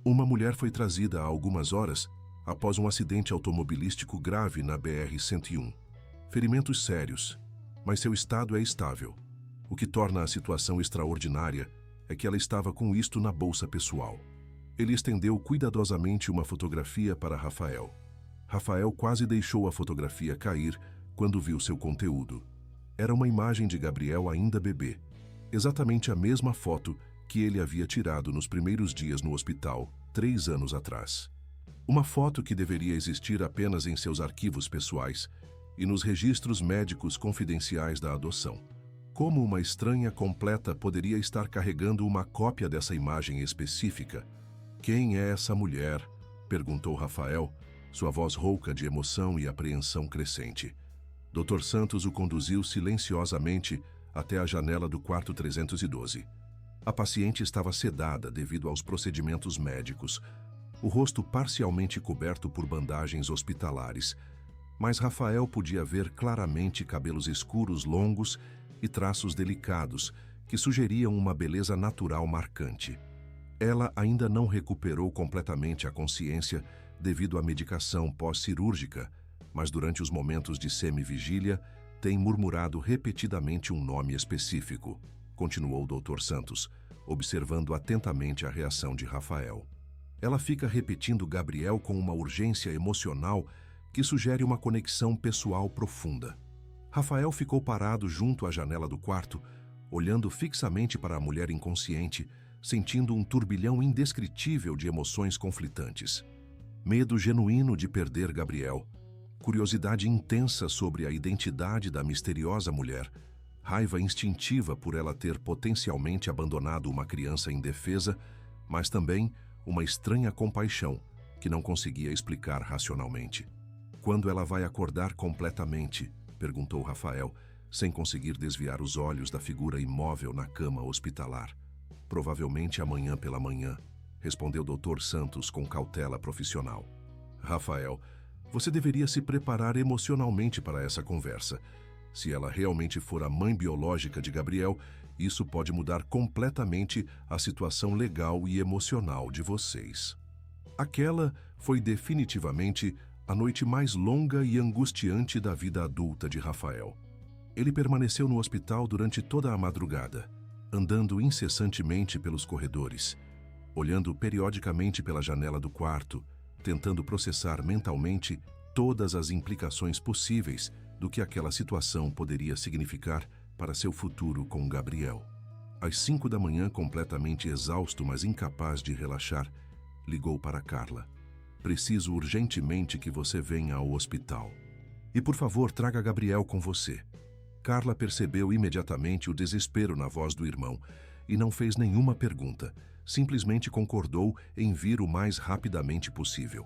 Uma mulher foi trazida há algumas horas após um acidente automobilístico grave na BR-101. Ferimentos sérios, mas seu estado é estável. O que torna a situação extraordinária é que ela estava com isto na bolsa pessoal. Ele estendeu cuidadosamente uma fotografia para Rafael. Rafael quase deixou a fotografia cair quando viu seu conteúdo. Era uma imagem de Gabriel ainda bebê, exatamente a mesma foto que ele havia tirado nos primeiros dias no hospital, 3 anos atrás. Uma foto que deveria existir apenas em seus arquivos pessoais e nos registros médicos confidenciais da adoção. Como uma estranha completa poderia estar carregando uma cópia dessa imagem específica? "Quem é essa mulher?", perguntou Rafael, sua voz rouca de emoção e apreensão crescente. Dr. Santos o conduziu silenciosamente até a janela do quarto 312. A paciente estava sedada devido aos procedimentos médicos, o rosto parcialmente coberto por bandagens hospitalares, mas Rafael podia ver claramente cabelos escuros longos e traços delicados que sugeriam uma beleza natural marcante. Ela ainda não recuperou completamente a consciência devido à medicação pós-cirúrgica, mas durante os momentos de semivigília tem murmurado repetidamente um nome específico, continuou o Dr. Santos, observando atentamente a reação de Rafael. Ela fica repetindo Gabriel com uma urgência emocional que sugere uma conexão pessoal profunda. Rafael ficou parado junto à janela do quarto, olhando fixamente para a mulher inconsciente, sentindo um turbilhão indescritível de emoções conflitantes. Medo genuíno de perder Gabriel, curiosidade intensa sobre a identidade da misteriosa mulher, raiva instintiva por ela ter potencialmente abandonado uma criança indefesa, mas também uma estranha compaixão que não conseguia explicar racionalmente. "Quando ela vai acordar completamente?", perguntou Rafael, sem conseguir desviar os olhos da figura imóvel na cama hospitalar. "Provavelmente amanhã pela manhã", respondeu Dr. Santos com cautela profissional. "Rafael, Você deveria se preparar emocionalmente para essa conversa. Se ela realmente for a mãe biológica de Gabriel, isso pode mudar completamente a situação legal e emocional de vocês. Aquela foi definitivamente a noite mais longa e angustiante da vida adulta de Rafael. Ele permaneceu no hospital durante toda a madrugada, andando incessantemente pelos corredores, olhando periodicamente pela janela do quarto, tentando processar mentalmente todas as implicações possíveis do que aquela situação poderia significar para seu futuro com Gabriel. Às 5 da manhã, completamente exausto, mas incapaz de relaxar, ligou para Carla. Preciso urgentemente que você venha ao hospital. E por favor, traga Gabriel com você. Carla percebeu imediatamente o desespero na voz do irmão e não fez nenhuma pergunta, simplesmente concordou em vir o mais rapidamente possível.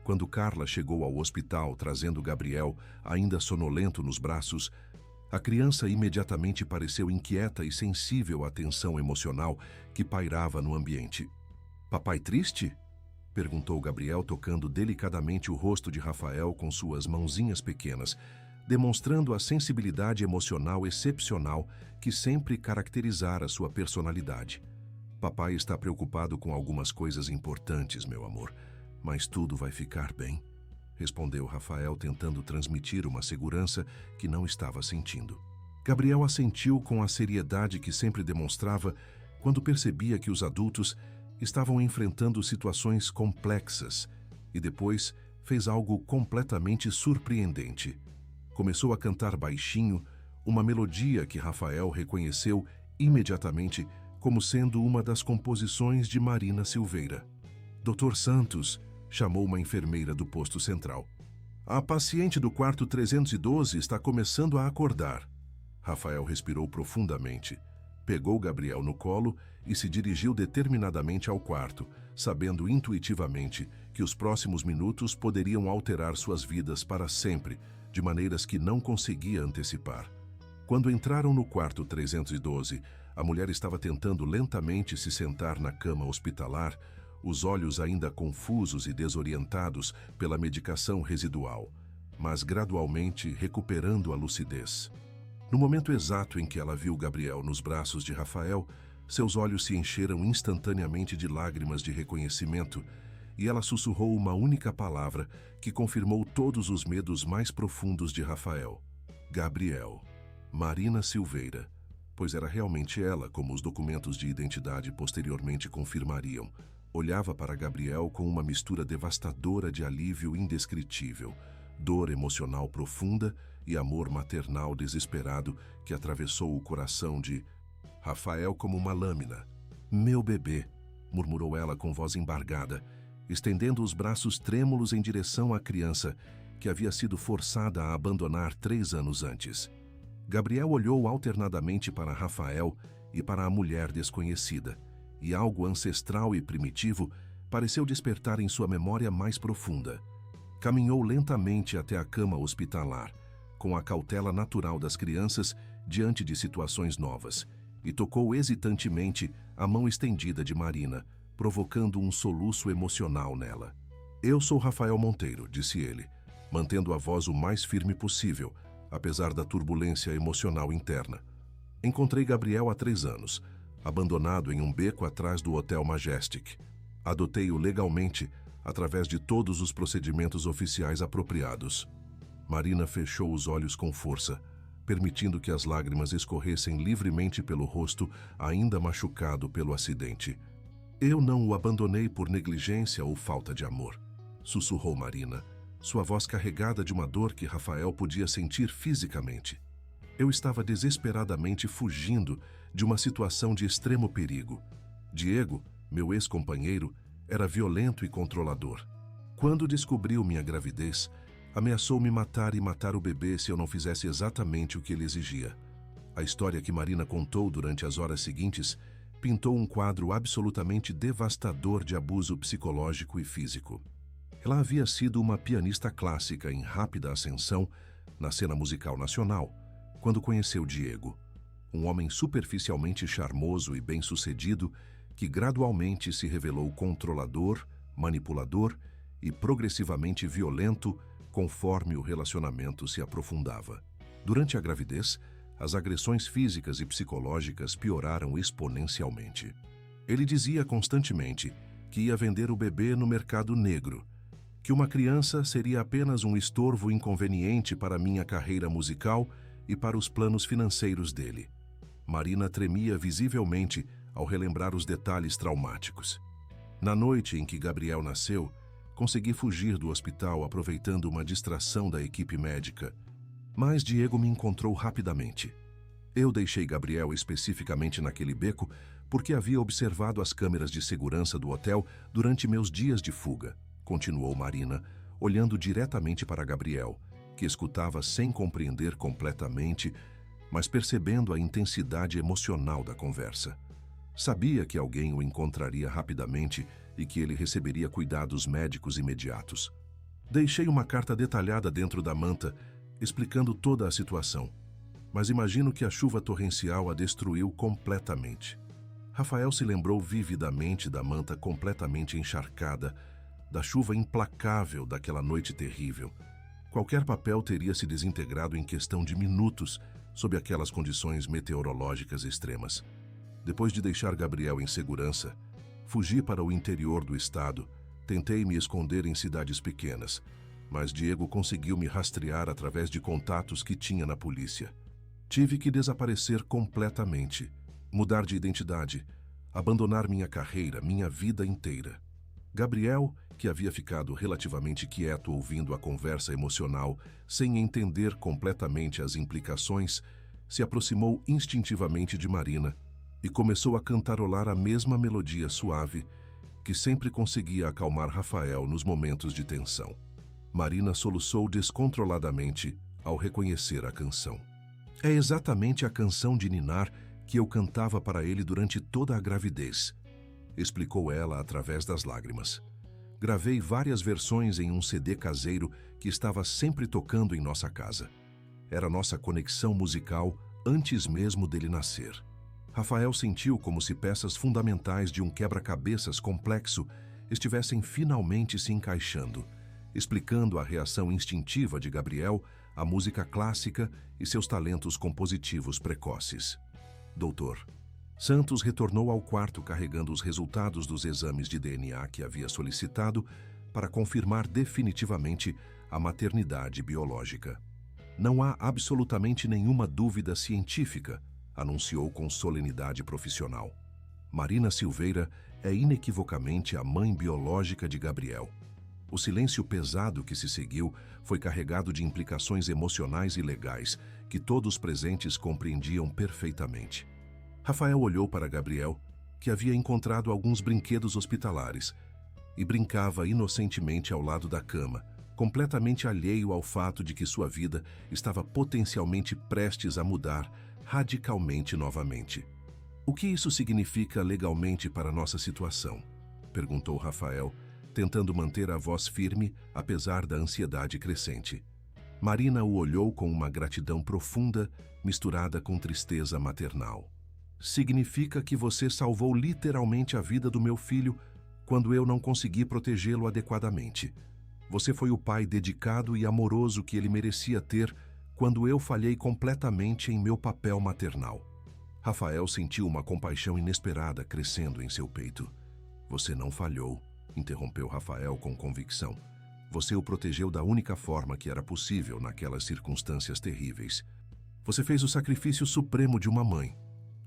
Quando Carla chegou ao hospital trazendo Gabriel, ainda sonolento nos braços, a criança imediatamente pareceu inquieta e sensível à tensão emocional que pairava no ambiente. "Papai triste?" perguntou Gabriel, tocando delicadamente o rosto de Rafael com suas mãozinhas pequenas, demonstrando a sensibilidade emocional excepcional que sempre caracterizara sua personalidade. "Papai está preocupado com algumas coisas importantes, meu amor, mas tudo vai ficar bem", respondeu Rafael, tentando transmitir uma segurança que não estava sentindo. Gabriel assentiu com a seriedade que sempre demonstrava quando percebia que os adultos estavam enfrentando situações complexas e depois fez algo completamente surpreendente. Começou a cantar baixinho uma melodia que Rafael reconheceu imediatamente como sendo uma das composições de Marina Silveira. "Dr. Santos", chamou uma enfermeira do posto central. "A paciente do quarto 312 está começando a acordar." Rafael respirou profundamente, pegou Gabriel no colo e se dirigiu determinadamente ao quarto, sabendo intuitivamente que os próximos minutos poderiam alterar suas vidas para sempre, de maneiras que não conseguia antecipar. Quando entraram no quarto 312, a mulher estava tentando lentamente se sentar na cama hospitalar, os olhos ainda confusos e desorientados pela medicação residual, mas gradualmente recuperando a lucidez. No momento exato em que ela viu Gabriel nos braços de Rafael, seus olhos se encheram instantaneamente de lágrimas de reconhecimento e ela sussurrou uma única palavra que confirmou todos os medos mais profundos de Rafael: Gabriel. Marina Silveira, pois era realmente ela, como os documentos de identidade posteriormente confirmariam. Olhava para Gabriel com uma mistura devastadora de alívio indescritível, dor emocional profunda e amor maternal desesperado que atravessou o coração de Rafael como uma lâmina. "Meu bebê", murmurou ela com voz embargada, estendendo os braços trêmulos em direção à criança que havia sido forçada a abandonar 3 anos antes. Gabriel olhou alternadamente para Rafael e para a mulher desconhecida, e algo ancestral e primitivo pareceu despertar em sua memória mais profunda. Caminhou lentamente até a cama hospitalar, com a cautela natural das crianças diante de situações novas, e tocou hesitantemente a mão estendida de Marina, provocando um soluço emocional nela. "Eu sou Rafael Monteiro", disse ele, mantendo a voz o mais firme possível, apesar da turbulência emocional interna. "Encontrei Gabriel há 3 anos, abandonado em um beco atrás do Hotel Majestic. Adotei-o legalmente, através de todos os procedimentos oficiais apropriados." Marina fechou os olhos com força, permitindo que as lágrimas escorressem livremente pelo rosto ainda machucado pelo acidente. "Eu não o abandonei por negligência ou falta de amor", sussurrou Marina, sua voz carregada de uma dor que Rafael podia sentir fisicamente. "Eu estava desesperadamente fugindo de uma situação de extremo perigo. Diego, meu ex-companheiro, era violento e controlador. Quando descobriu minha gravidez, ameaçou me matar e matar o bebê se eu não fizesse exatamente o que ele exigia." A história que Marina contou durante as horas seguintes pintou um quadro absolutamente devastador de abuso psicológico e físico. Ela havia sido uma pianista clássica em rápida ascensão na cena musical nacional, quando conheceu Diego, um homem superficialmente charmoso e bem-sucedido que gradualmente se revelou controlador, manipulador e progressivamente violento, conforme o relacionamento se aprofundava. Durante a gravidez, as agressões físicas e psicológicas pioraram exponencialmente. Ele dizia constantemente que ia vender o bebê no mercado negro, que uma criança seria apenas um estorvo inconveniente para minha carreira musical e para os planos financeiros dele. Marina tremia visivelmente ao relembrar os detalhes traumáticos. Na noite em que Gabriel nasceu, consegui fugir do hospital aproveitando uma distração da equipe médica, mas Diego me encontrou rapidamente. Eu deixei Gabriel especificamente naquele beco porque havia observado as câmeras de segurança do hotel durante meus dias de fuga, continuou Marina, olhando diretamente para Gabriel, que escutava sem compreender completamente, mas percebendo a intensidade emocional da conversa. Sabia que alguém o encontraria rapidamente e que ele receberia cuidados médicos imediatos. Deixei uma carta detalhada dentro da manta, explicando toda a situação, mas imagino que a chuva torrencial a destruiu completamente. Rafael se lembrou vividamente da manta completamente encharcada, da chuva implacável daquela noite terrível. Qualquer papel teria se desintegrado em questão de minutos sob aquelas condições meteorológicas extremas. Depois de deixar Gabriel em segurança, fugi para o interior do estado, tentei me esconder em cidades pequenas, mas Diego conseguiu me rastrear através de contatos que tinha na polícia. Tive que desaparecer completamente, mudar de identidade, abandonar minha carreira, minha vida inteira. Gabriel, que havia ficado relativamente quieto ouvindo a conversa emocional, sem entender completamente as implicações, se aproximou instintivamente de Marina e começou a cantarolar a mesma melodia suave que sempre conseguia acalmar Rafael nos momentos de tensão. Marina soluçou descontroladamente ao reconhecer a canção. É exatamente a canção de ninar que eu cantava para ele durante toda a gravidez, explicou ela através das lágrimas. Gravei várias versões em um CD caseiro que estava sempre tocando em nossa casa. Era nossa conexão musical antes mesmo dele nascer. Rafael sentiu como se peças fundamentais de um quebra-cabeças complexo estivessem finalmente se encaixando, explicando a reação instintiva de Gabriel à música clássica e seus talentos compositivos precoces. Doutor Santos retornou ao quarto carregando os resultados dos exames de DNA que havia solicitado para confirmar definitivamente a maternidade biológica. Não há absolutamente nenhuma dúvida científica, anunciou com solenidade profissional. Marina Silveira é inequivocamente a mãe biológica de Gabriel. O silêncio pesado que se seguiu foi carregado de implicações emocionais e legais que todos os presentes compreendiam perfeitamente. Rafael olhou para Gabriel, que havia encontrado alguns brinquedos hospitalares, e brincava inocentemente ao lado da cama, completamente alheio ao fato de que sua vida estava potencialmente prestes a mudar radicalmente novamente. O que isso significa legalmente para nossa situação? Perguntou Rafael, tentando manter a voz firme apesar da ansiedade crescente. Marina o olhou com uma gratidão profunda, misturada com tristeza maternal. Significa que você salvou literalmente a vida do meu filho quando eu não consegui protegê-lo adequadamente. Você foi o pai dedicado e amoroso que ele merecia ter quando eu falhei completamente em meu papel maternal. Rafael sentiu uma compaixão inesperada crescendo em seu peito. Você não falhou, interrompeu Rafael com convicção. Você o protegeu da única forma que era possível naquelas circunstâncias terríveis. Você fez o sacrifício supremo de uma mãe.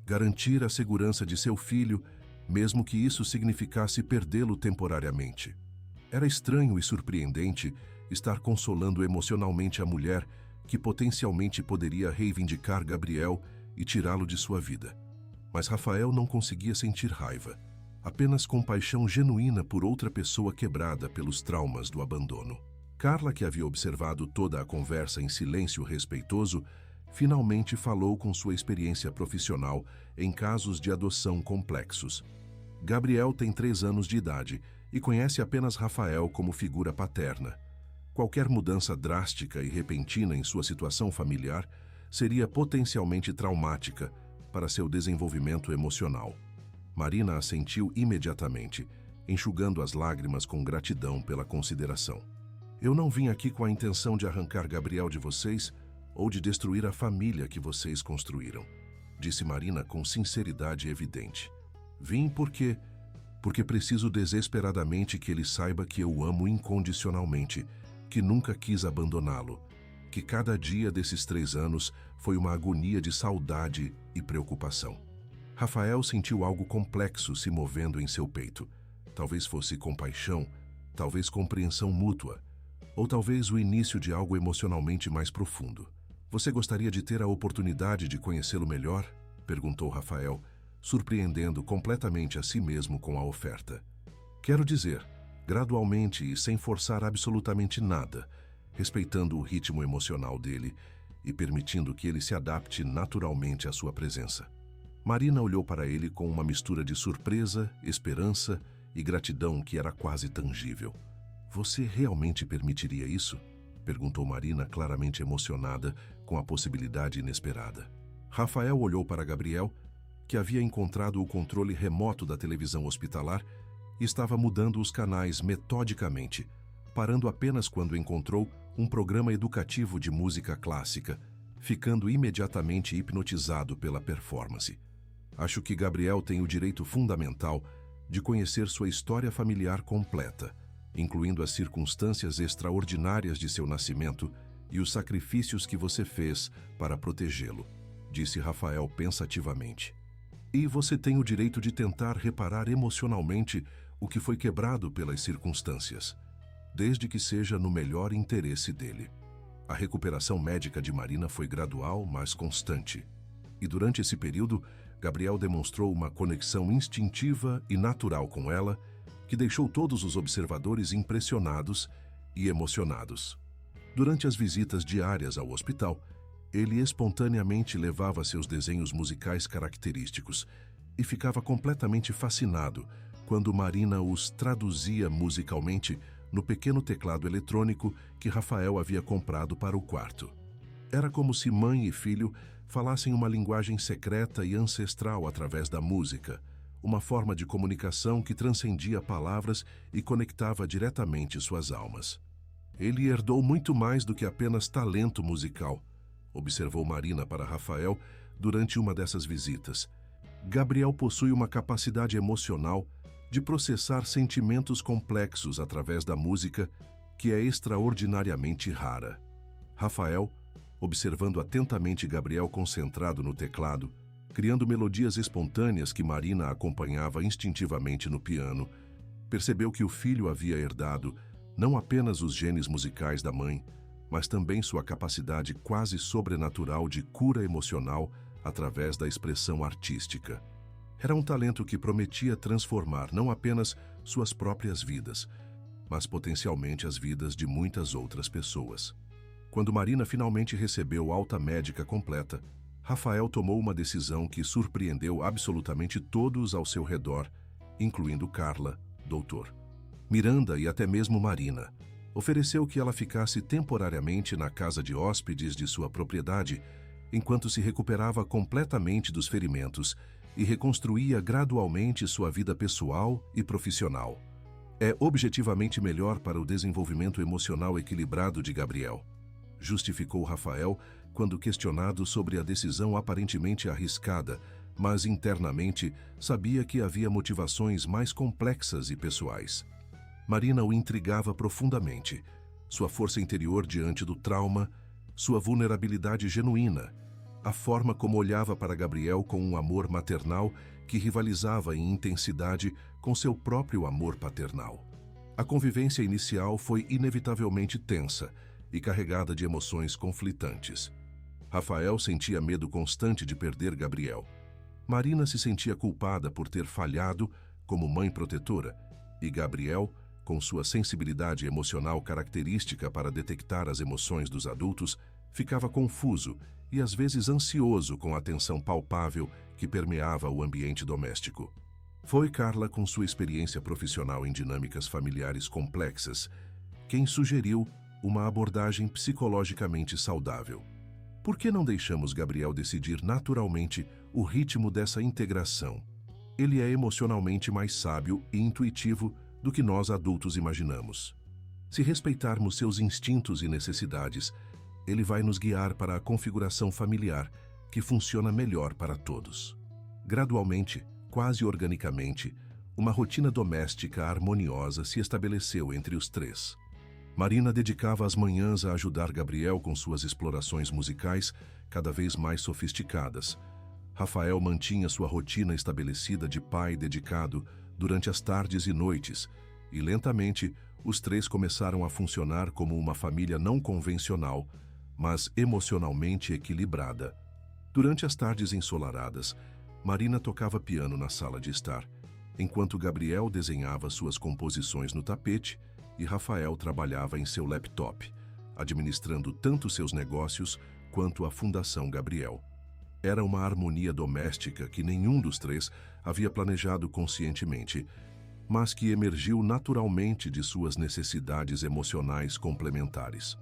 Garantir a segurança de seu filho, mesmo que isso significasse perdê-lo temporariamente. Era estranho e surpreendente estar consolando emocionalmente a mulher que potencialmente poderia reivindicar Gabriel e tirá-lo de sua vida. Mas Rafael não conseguia sentir raiva, apenas compaixão genuína por outra pessoa quebrada pelos traumas do abandono. Carla, que havia observado toda a conversa em silêncio respeitoso, finalmente falou com sua experiência profissional em casos de adoção complexos. Gabriel tem 3 anos de idade e conhece apenas Rafael como figura paterna. Qualquer mudança drástica e repentina em sua situação familiar seria potencialmente traumática para seu desenvolvimento emocional. Marina assentiu imediatamente, enxugando as lágrimas com gratidão pela consideração. Eu não vim aqui com a intenção de arrancar Gabriel de vocês ou de destruir a família que vocês construíram, disse Marina com sinceridade evidente. Vim porque preciso desesperadamente que ele saiba que eu o amo incondicionalmente, que nunca quis abandoná-lo, que cada dia desses 3 anos foi uma agonia de saudade e preocupação. Rafael sentiu algo complexo se movendo em seu peito. Talvez fosse compaixão, talvez compreensão mútua, ou talvez o início de algo emocionalmente mais profundo. Você gostaria de ter a oportunidade de conhecê-lo melhor? Perguntou Rafael, surpreendendo completamente a si mesmo com a oferta. Quero dizer, gradualmente e sem forçar absolutamente nada, respeitando o ritmo emocional dele e permitindo que ele se adapte naturalmente à sua presença. Marina olhou para ele com uma mistura de surpresa, esperança e gratidão que era quase tangível. Você realmente permitiria isso? Perguntou Marina, claramente emocionada com a possibilidade inesperada. Rafael olhou para Gabriel, que havia encontrado o controle remoto da televisão hospitalar e estava mudando os canais metodicamente, parando apenas quando encontrou um programa educativo de música clássica, ficando imediatamente hipnotizado pela performance. Acho que Gabriel tem o direito fundamental de conhecer sua história familiar completa, incluindo as circunstâncias extraordinárias de seu nascimento e os sacrifícios que você fez para protegê-lo, disse Rafael pensativamente. E você tem o direito de tentar reparar emocionalmente o que foi quebrado pelas circunstâncias, desde que seja no melhor interesse dele. A recuperação médica de Marina foi gradual, mas constante. E durante esse período, Gabriel demonstrou uma conexão instintiva e natural com ela, que deixou todos os observadores impressionados e emocionados. Durante as visitas diárias ao hospital, ele espontaneamente levava seus desenhos musicais característicos e ficava completamente fascinado quando Marina os traduzia musicalmente no pequeno teclado eletrônico que Rafael havia comprado para o quarto. Era como se mãe e filho falassem uma linguagem secreta e ancestral através da música, uma forma de comunicação que transcendia palavras e conectava diretamente suas almas. Ele herdou muito mais do que apenas talento musical, observou Marina para Rafael durante uma dessas visitas. Gabriel possui uma capacidade emocional de processar sentimentos complexos através da música que é extraordinariamente rara. Rafael, observando atentamente Gabriel concentrado no teclado, criando melodias espontâneas que Marina acompanhava instintivamente no piano, percebeu que o filho havia herdado não apenas os genes musicais da mãe, mas também sua capacidade quase sobrenatural de cura emocional através da expressão artística. Era um talento que prometia transformar não apenas suas próprias vidas, mas potencialmente as vidas de muitas outras pessoas. Quando Marina finalmente recebeu alta médica completa, Rafael tomou uma decisão que surpreendeu absolutamente todos ao seu redor, incluindo Carla, doutor, Miranda e até mesmo Marina. Ofereceu que ela ficasse temporariamente na casa de hóspedes de sua propriedade, enquanto se recuperava completamente dos ferimentos e reconstruía gradualmente sua vida pessoal e profissional. É objetivamente melhor para o desenvolvimento emocional equilibrado de Gabriel, justificou Rafael quando questionado sobre a decisão aparentemente arriscada, mas internamente sabia que havia motivações mais complexas e pessoais. Marina o intrigava profundamente, sua força interior diante do trauma, sua vulnerabilidade genuína, a forma como olhava para Gabriel com um amor maternal que rivalizava em intensidade com seu próprio amor paternal. A convivência inicial foi inevitavelmente tensa e carregada de emoções conflitantes. Rafael sentia medo constante de perder Gabriel. Marina se sentia culpada por ter falhado como mãe protetora, e Gabriel, com sua sensibilidade emocional característica para detectar as emoções dos adultos, ficava confuso e às vezes ansioso com a tensão palpável que permeava o ambiente doméstico. Foi Carla, com sua experiência profissional em dinâmicas familiares complexas, quem sugeriu uma abordagem psicologicamente saudável. Por que não deixamos Gabriel decidir naturalmente o ritmo dessa integração? Ele é emocionalmente mais sábio e intuitivo do que nós adultos imaginamos. Se respeitarmos seus instintos e necessidades, ele vai nos guiar para a configuração familiar que funciona melhor para todos. Gradualmente, quase organicamente, uma rotina doméstica harmoniosa se estabeleceu entre os três. Marina dedicava as manhãs a ajudar Gabriel com suas explorações musicais cada vez mais sofisticadas. Rafael mantinha sua rotina estabelecida de pai dedicado durante as tardes e noites, e lentamente os três começaram a funcionar como uma família não convencional, mas emocionalmente equilibrada. Durante as tardes ensolaradas, Marina tocava piano na sala de estar, enquanto Gabriel desenhava suas composições no tapete e Rafael trabalhava em seu laptop, administrando tanto seus negócios quanto a Fundação Gabriel. Era uma harmonia doméstica que nenhum dos três havia planejado conscientemente, mas que emergiu naturalmente de suas necessidades emocionais complementares.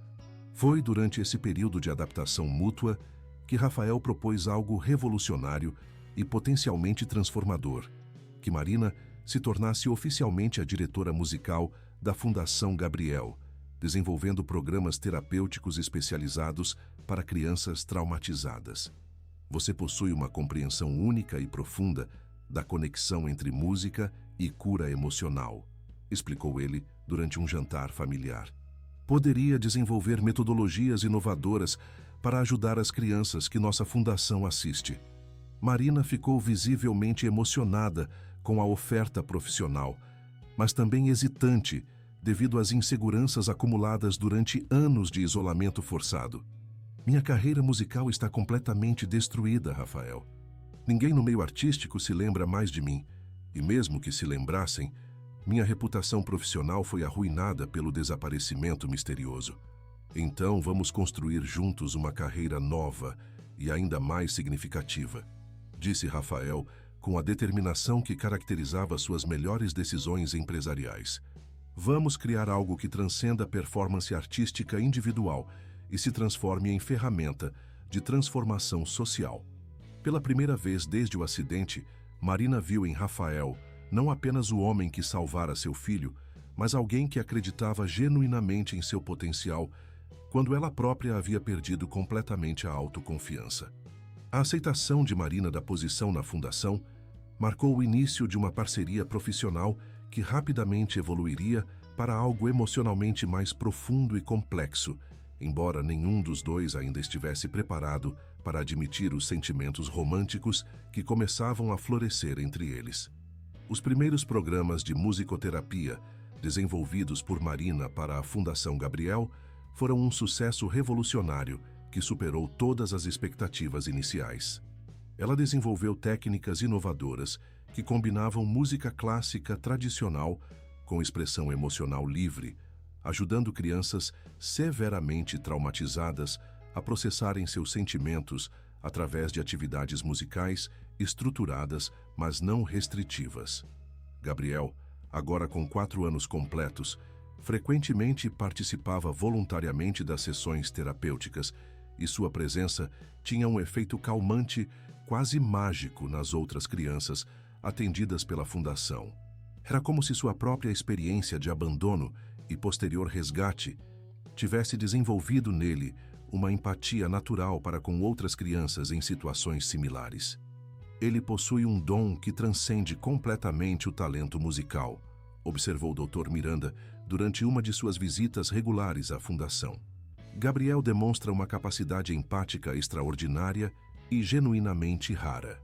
Foi durante esse período de adaptação mútua que Rafael propôs algo revolucionário e potencialmente transformador: que Marina se tornasse oficialmente a diretora musical da Fundação Gabriel, desenvolvendo programas terapêuticos especializados para crianças traumatizadas. Você possui uma compreensão única e profunda da conexão entre música e cura emocional, explicou ele durante um jantar familiar. Poderia desenvolver metodologias inovadoras para ajudar as crianças que nossa fundação assiste. Marina ficou visivelmente emocionada com a oferta profissional, mas também hesitante devido às inseguranças acumuladas durante anos de isolamento forçado. Minha carreira musical está completamente destruída, Rafael. Ninguém no meio artístico se lembra mais de mim, e mesmo que se lembrassem, minha reputação profissional foi arruinada pelo desaparecimento misterioso. Então vamos construir juntos uma carreira nova e ainda mais significativa, disse Rafael com a determinação que caracterizava suas melhores decisões empresariais. Vamos criar algo que transcenda a performance artística individual e se transforme em ferramenta de transformação social. Pela primeira vez desde o acidente, Marina viu em Rafael não apenas o homem que salvara seu filho, mas alguém que acreditava genuinamente em seu potencial, quando ela própria havia perdido completamente a autoconfiança. A aceitação de Marina da posição na fundação marcou o início de uma parceria profissional que rapidamente evoluiria para algo emocionalmente mais profundo e complexo, embora nenhum dos dois ainda estivesse preparado para admitir os sentimentos românticos que começavam a florescer entre eles. Os primeiros programas de musicoterapia, desenvolvidos por Marina para a Fundação Gabriel, foram um sucesso revolucionário que superou todas as expectativas iniciais. Ela desenvolveu técnicas inovadoras que combinavam música clássica tradicional com expressão emocional livre, ajudando crianças severamente traumatizadas a processarem seus sentimentos através de atividades musicais estruturadas, mas não restritivas. Gabriel, agora com 4 anos completos, frequentemente participava voluntariamente das sessões terapêuticas e sua presença tinha um efeito calmante quase mágico nas outras crianças atendidas pela Fundação. Era como se sua própria experiência de abandono e posterior resgate tivesse desenvolvido nele uma empatia natural para com outras crianças em situações similares. Ele possui um dom que transcende completamente o talento musical, observou o Dr. Miranda durante uma de suas visitas regulares à Fundação. Gabriel demonstra uma capacidade empática extraordinária e genuinamente rara.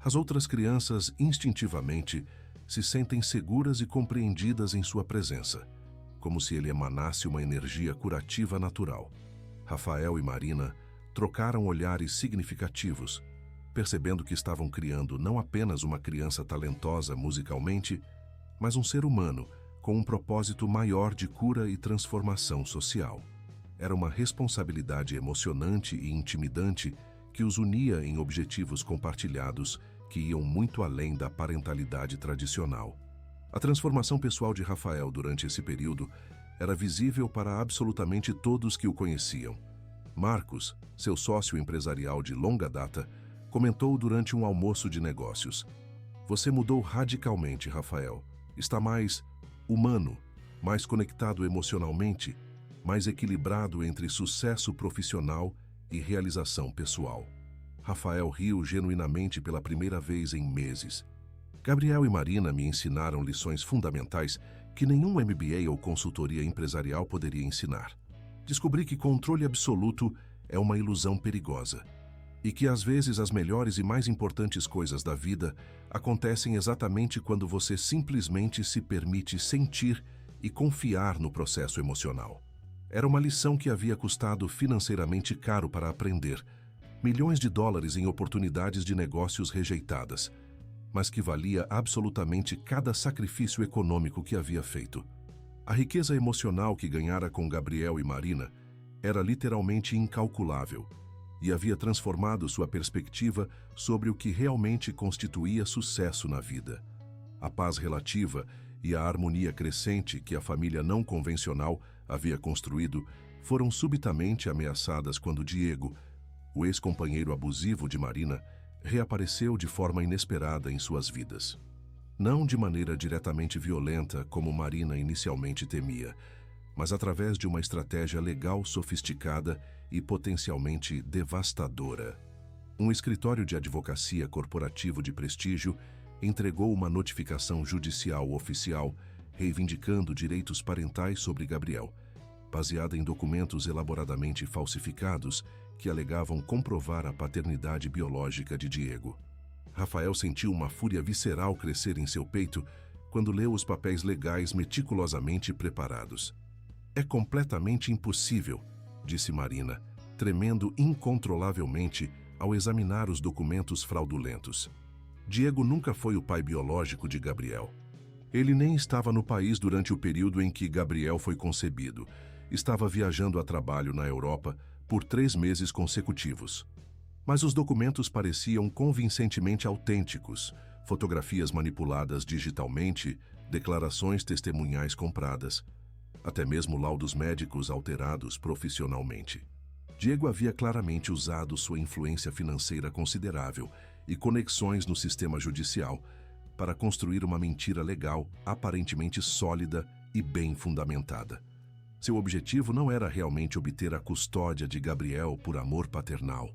As outras crianças, instintivamente, se sentem seguras e compreendidas em sua presença, como se ele emanasse uma energia curativa natural. Rafael e Marina trocaram olhares significativos, percebendo que estavam criando não apenas uma criança talentosa musicalmente, mas um ser humano com um propósito maior de cura e transformação social. Era uma responsabilidade emocionante e intimidante que os unia em objetivos compartilhados que iam muito além da parentalidade tradicional. A transformação pessoal de Rafael durante esse período era visível para absolutamente todos que o conheciam. Marcos, seu sócio empresarial de longa data, comentou durante um almoço de negócios: "Você mudou radicalmente, Rafael. Está mais humano." mais conectado emocionalmente, mais equilibrado entre sucesso profissional e realização pessoal. Rafael riu genuinamente pela primeira vez em meses. Gabriel e Marina me ensinaram lições fundamentais que nenhum MBA ou consultoria empresarial poderia ensinar. Descobri que controle absoluto é uma ilusão perigosa e que às vezes as melhores e mais importantes coisas da vida acontecem exatamente quando você simplesmente se permite sentir e confiar no processo emocional. Era uma lição que havia custado financeiramente caro para aprender, milhões de dólares em oportunidades de negócios rejeitadas, mas que valia absolutamente cada sacrifício econômico que havia feito. A riqueza emocional que ganhara com Gabriel e Marina era literalmente incalculável e havia transformado sua perspectiva sobre o que realmente constituía sucesso na vida. A paz relativa e a harmonia crescente que a família não convencional havia construído foram subitamente ameaçadas quando Diego, o ex-companheiro abusivo de Marina, reapareceu de forma inesperada em suas vidas. Não de maneira diretamente violenta, como Marina inicialmente temia, mas através de uma estratégia legal sofisticada e potencialmente devastadora. Um escritório de advocacia corporativo de prestígio entregou uma notificação judicial oficial reivindicando direitos parentais sobre Gabriel, baseada em documentos elaboradamente falsificados que alegavam comprovar a paternidade biológica de Diego. Rafael sentiu uma fúria visceral crescer em seu peito quando leu os papéis legais meticulosamente preparados. "É completamente impossível", disse Marina, tremendo incontrolavelmente ao examinar os documentos fraudulentos. Diego nunca foi o pai biológico de Gabriel. Ele nem estava no país durante o período em que Gabriel foi concebido. Estava viajando a trabalho na Europa por 3 meses consecutivos. Mas os documentos pareciam convincentemente autênticos, fotografias manipuladas digitalmente, declarações testemunhais compradas, até mesmo laudos médicos alterados profissionalmente. Diego havia claramente usado sua influência financeira considerável e conexões no sistema judicial para construir uma mentira legal aparentemente sólida e bem fundamentada. Seu objetivo não era realmente obter a custódia de Gabriel por amor paternal.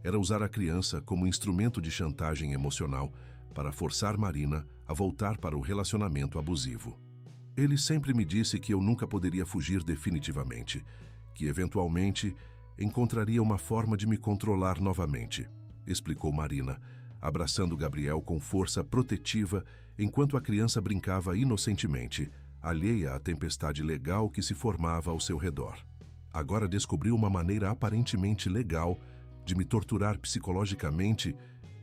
Era usar a criança como instrumento de chantagem emocional para forçar Marina a voltar para o relacionamento abusivo. "Ele sempre me disse que eu nunca poderia fugir definitivamente, que eventualmente encontraria uma forma de me controlar novamente", explicou Marina, abraçando Gabriel com força protetiva enquanto a criança brincava inocentemente, alheia à tempestade legal que se formava ao seu redor. Agora descobriu uma maneira aparentemente legal de me torturar psicologicamente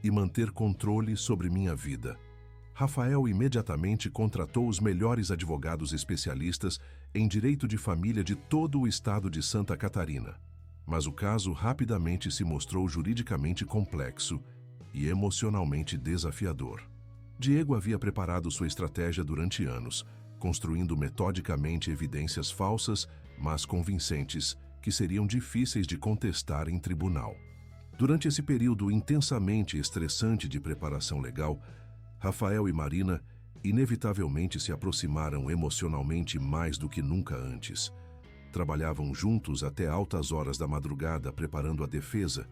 e manter controle sobre minha vida. Rafael imediatamente contratou os melhores advogados especialistas em direito de família de todo o estado de Santa Catarina. Mas o caso rapidamente se mostrou juridicamente complexo e emocionalmente desafiador. Diego havia preparado sua estratégia durante anos, construindo metodicamente evidências falsas, mas convincentes, que seriam difíceis de contestar em tribunal. Durante esse período intensamente estressante de preparação legal, Rafael e Marina inevitavelmente se aproximaram emocionalmente mais do que nunca antes. Trabalhavam juntos até altas horas da madrugada preparando a defesa,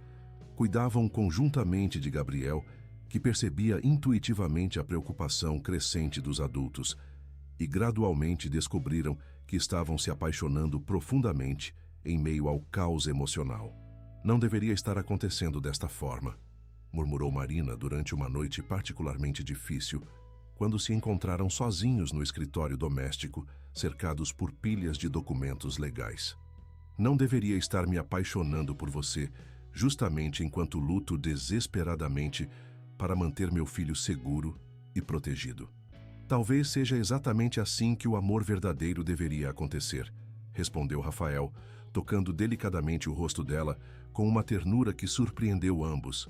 cuidavam conjuntamente de Gabriel, que percebia intuitivamente a preocupação crescente dos adultos, e gradualmente descobriram que estavam se apaixonando profundamente em meio ao caos emocional. "Não deveria estar acontecendo desta forma", murmurou Marina durante uma noite particularmente difícil, quando se encontraram sozinhos no escritório doméstico, cercados por pilhas de documentos legais. "Não deveria estar me apaixonando por você, justamente enquanto luto desesperadamente para manter meu filho seguro e protegido. Talvez seja exatamente assim que o amor verdadeiro deveria acontecer", respondeu Rafael, tocando delicadamente o rosto dela com uma ternura que surpreendeu ambos.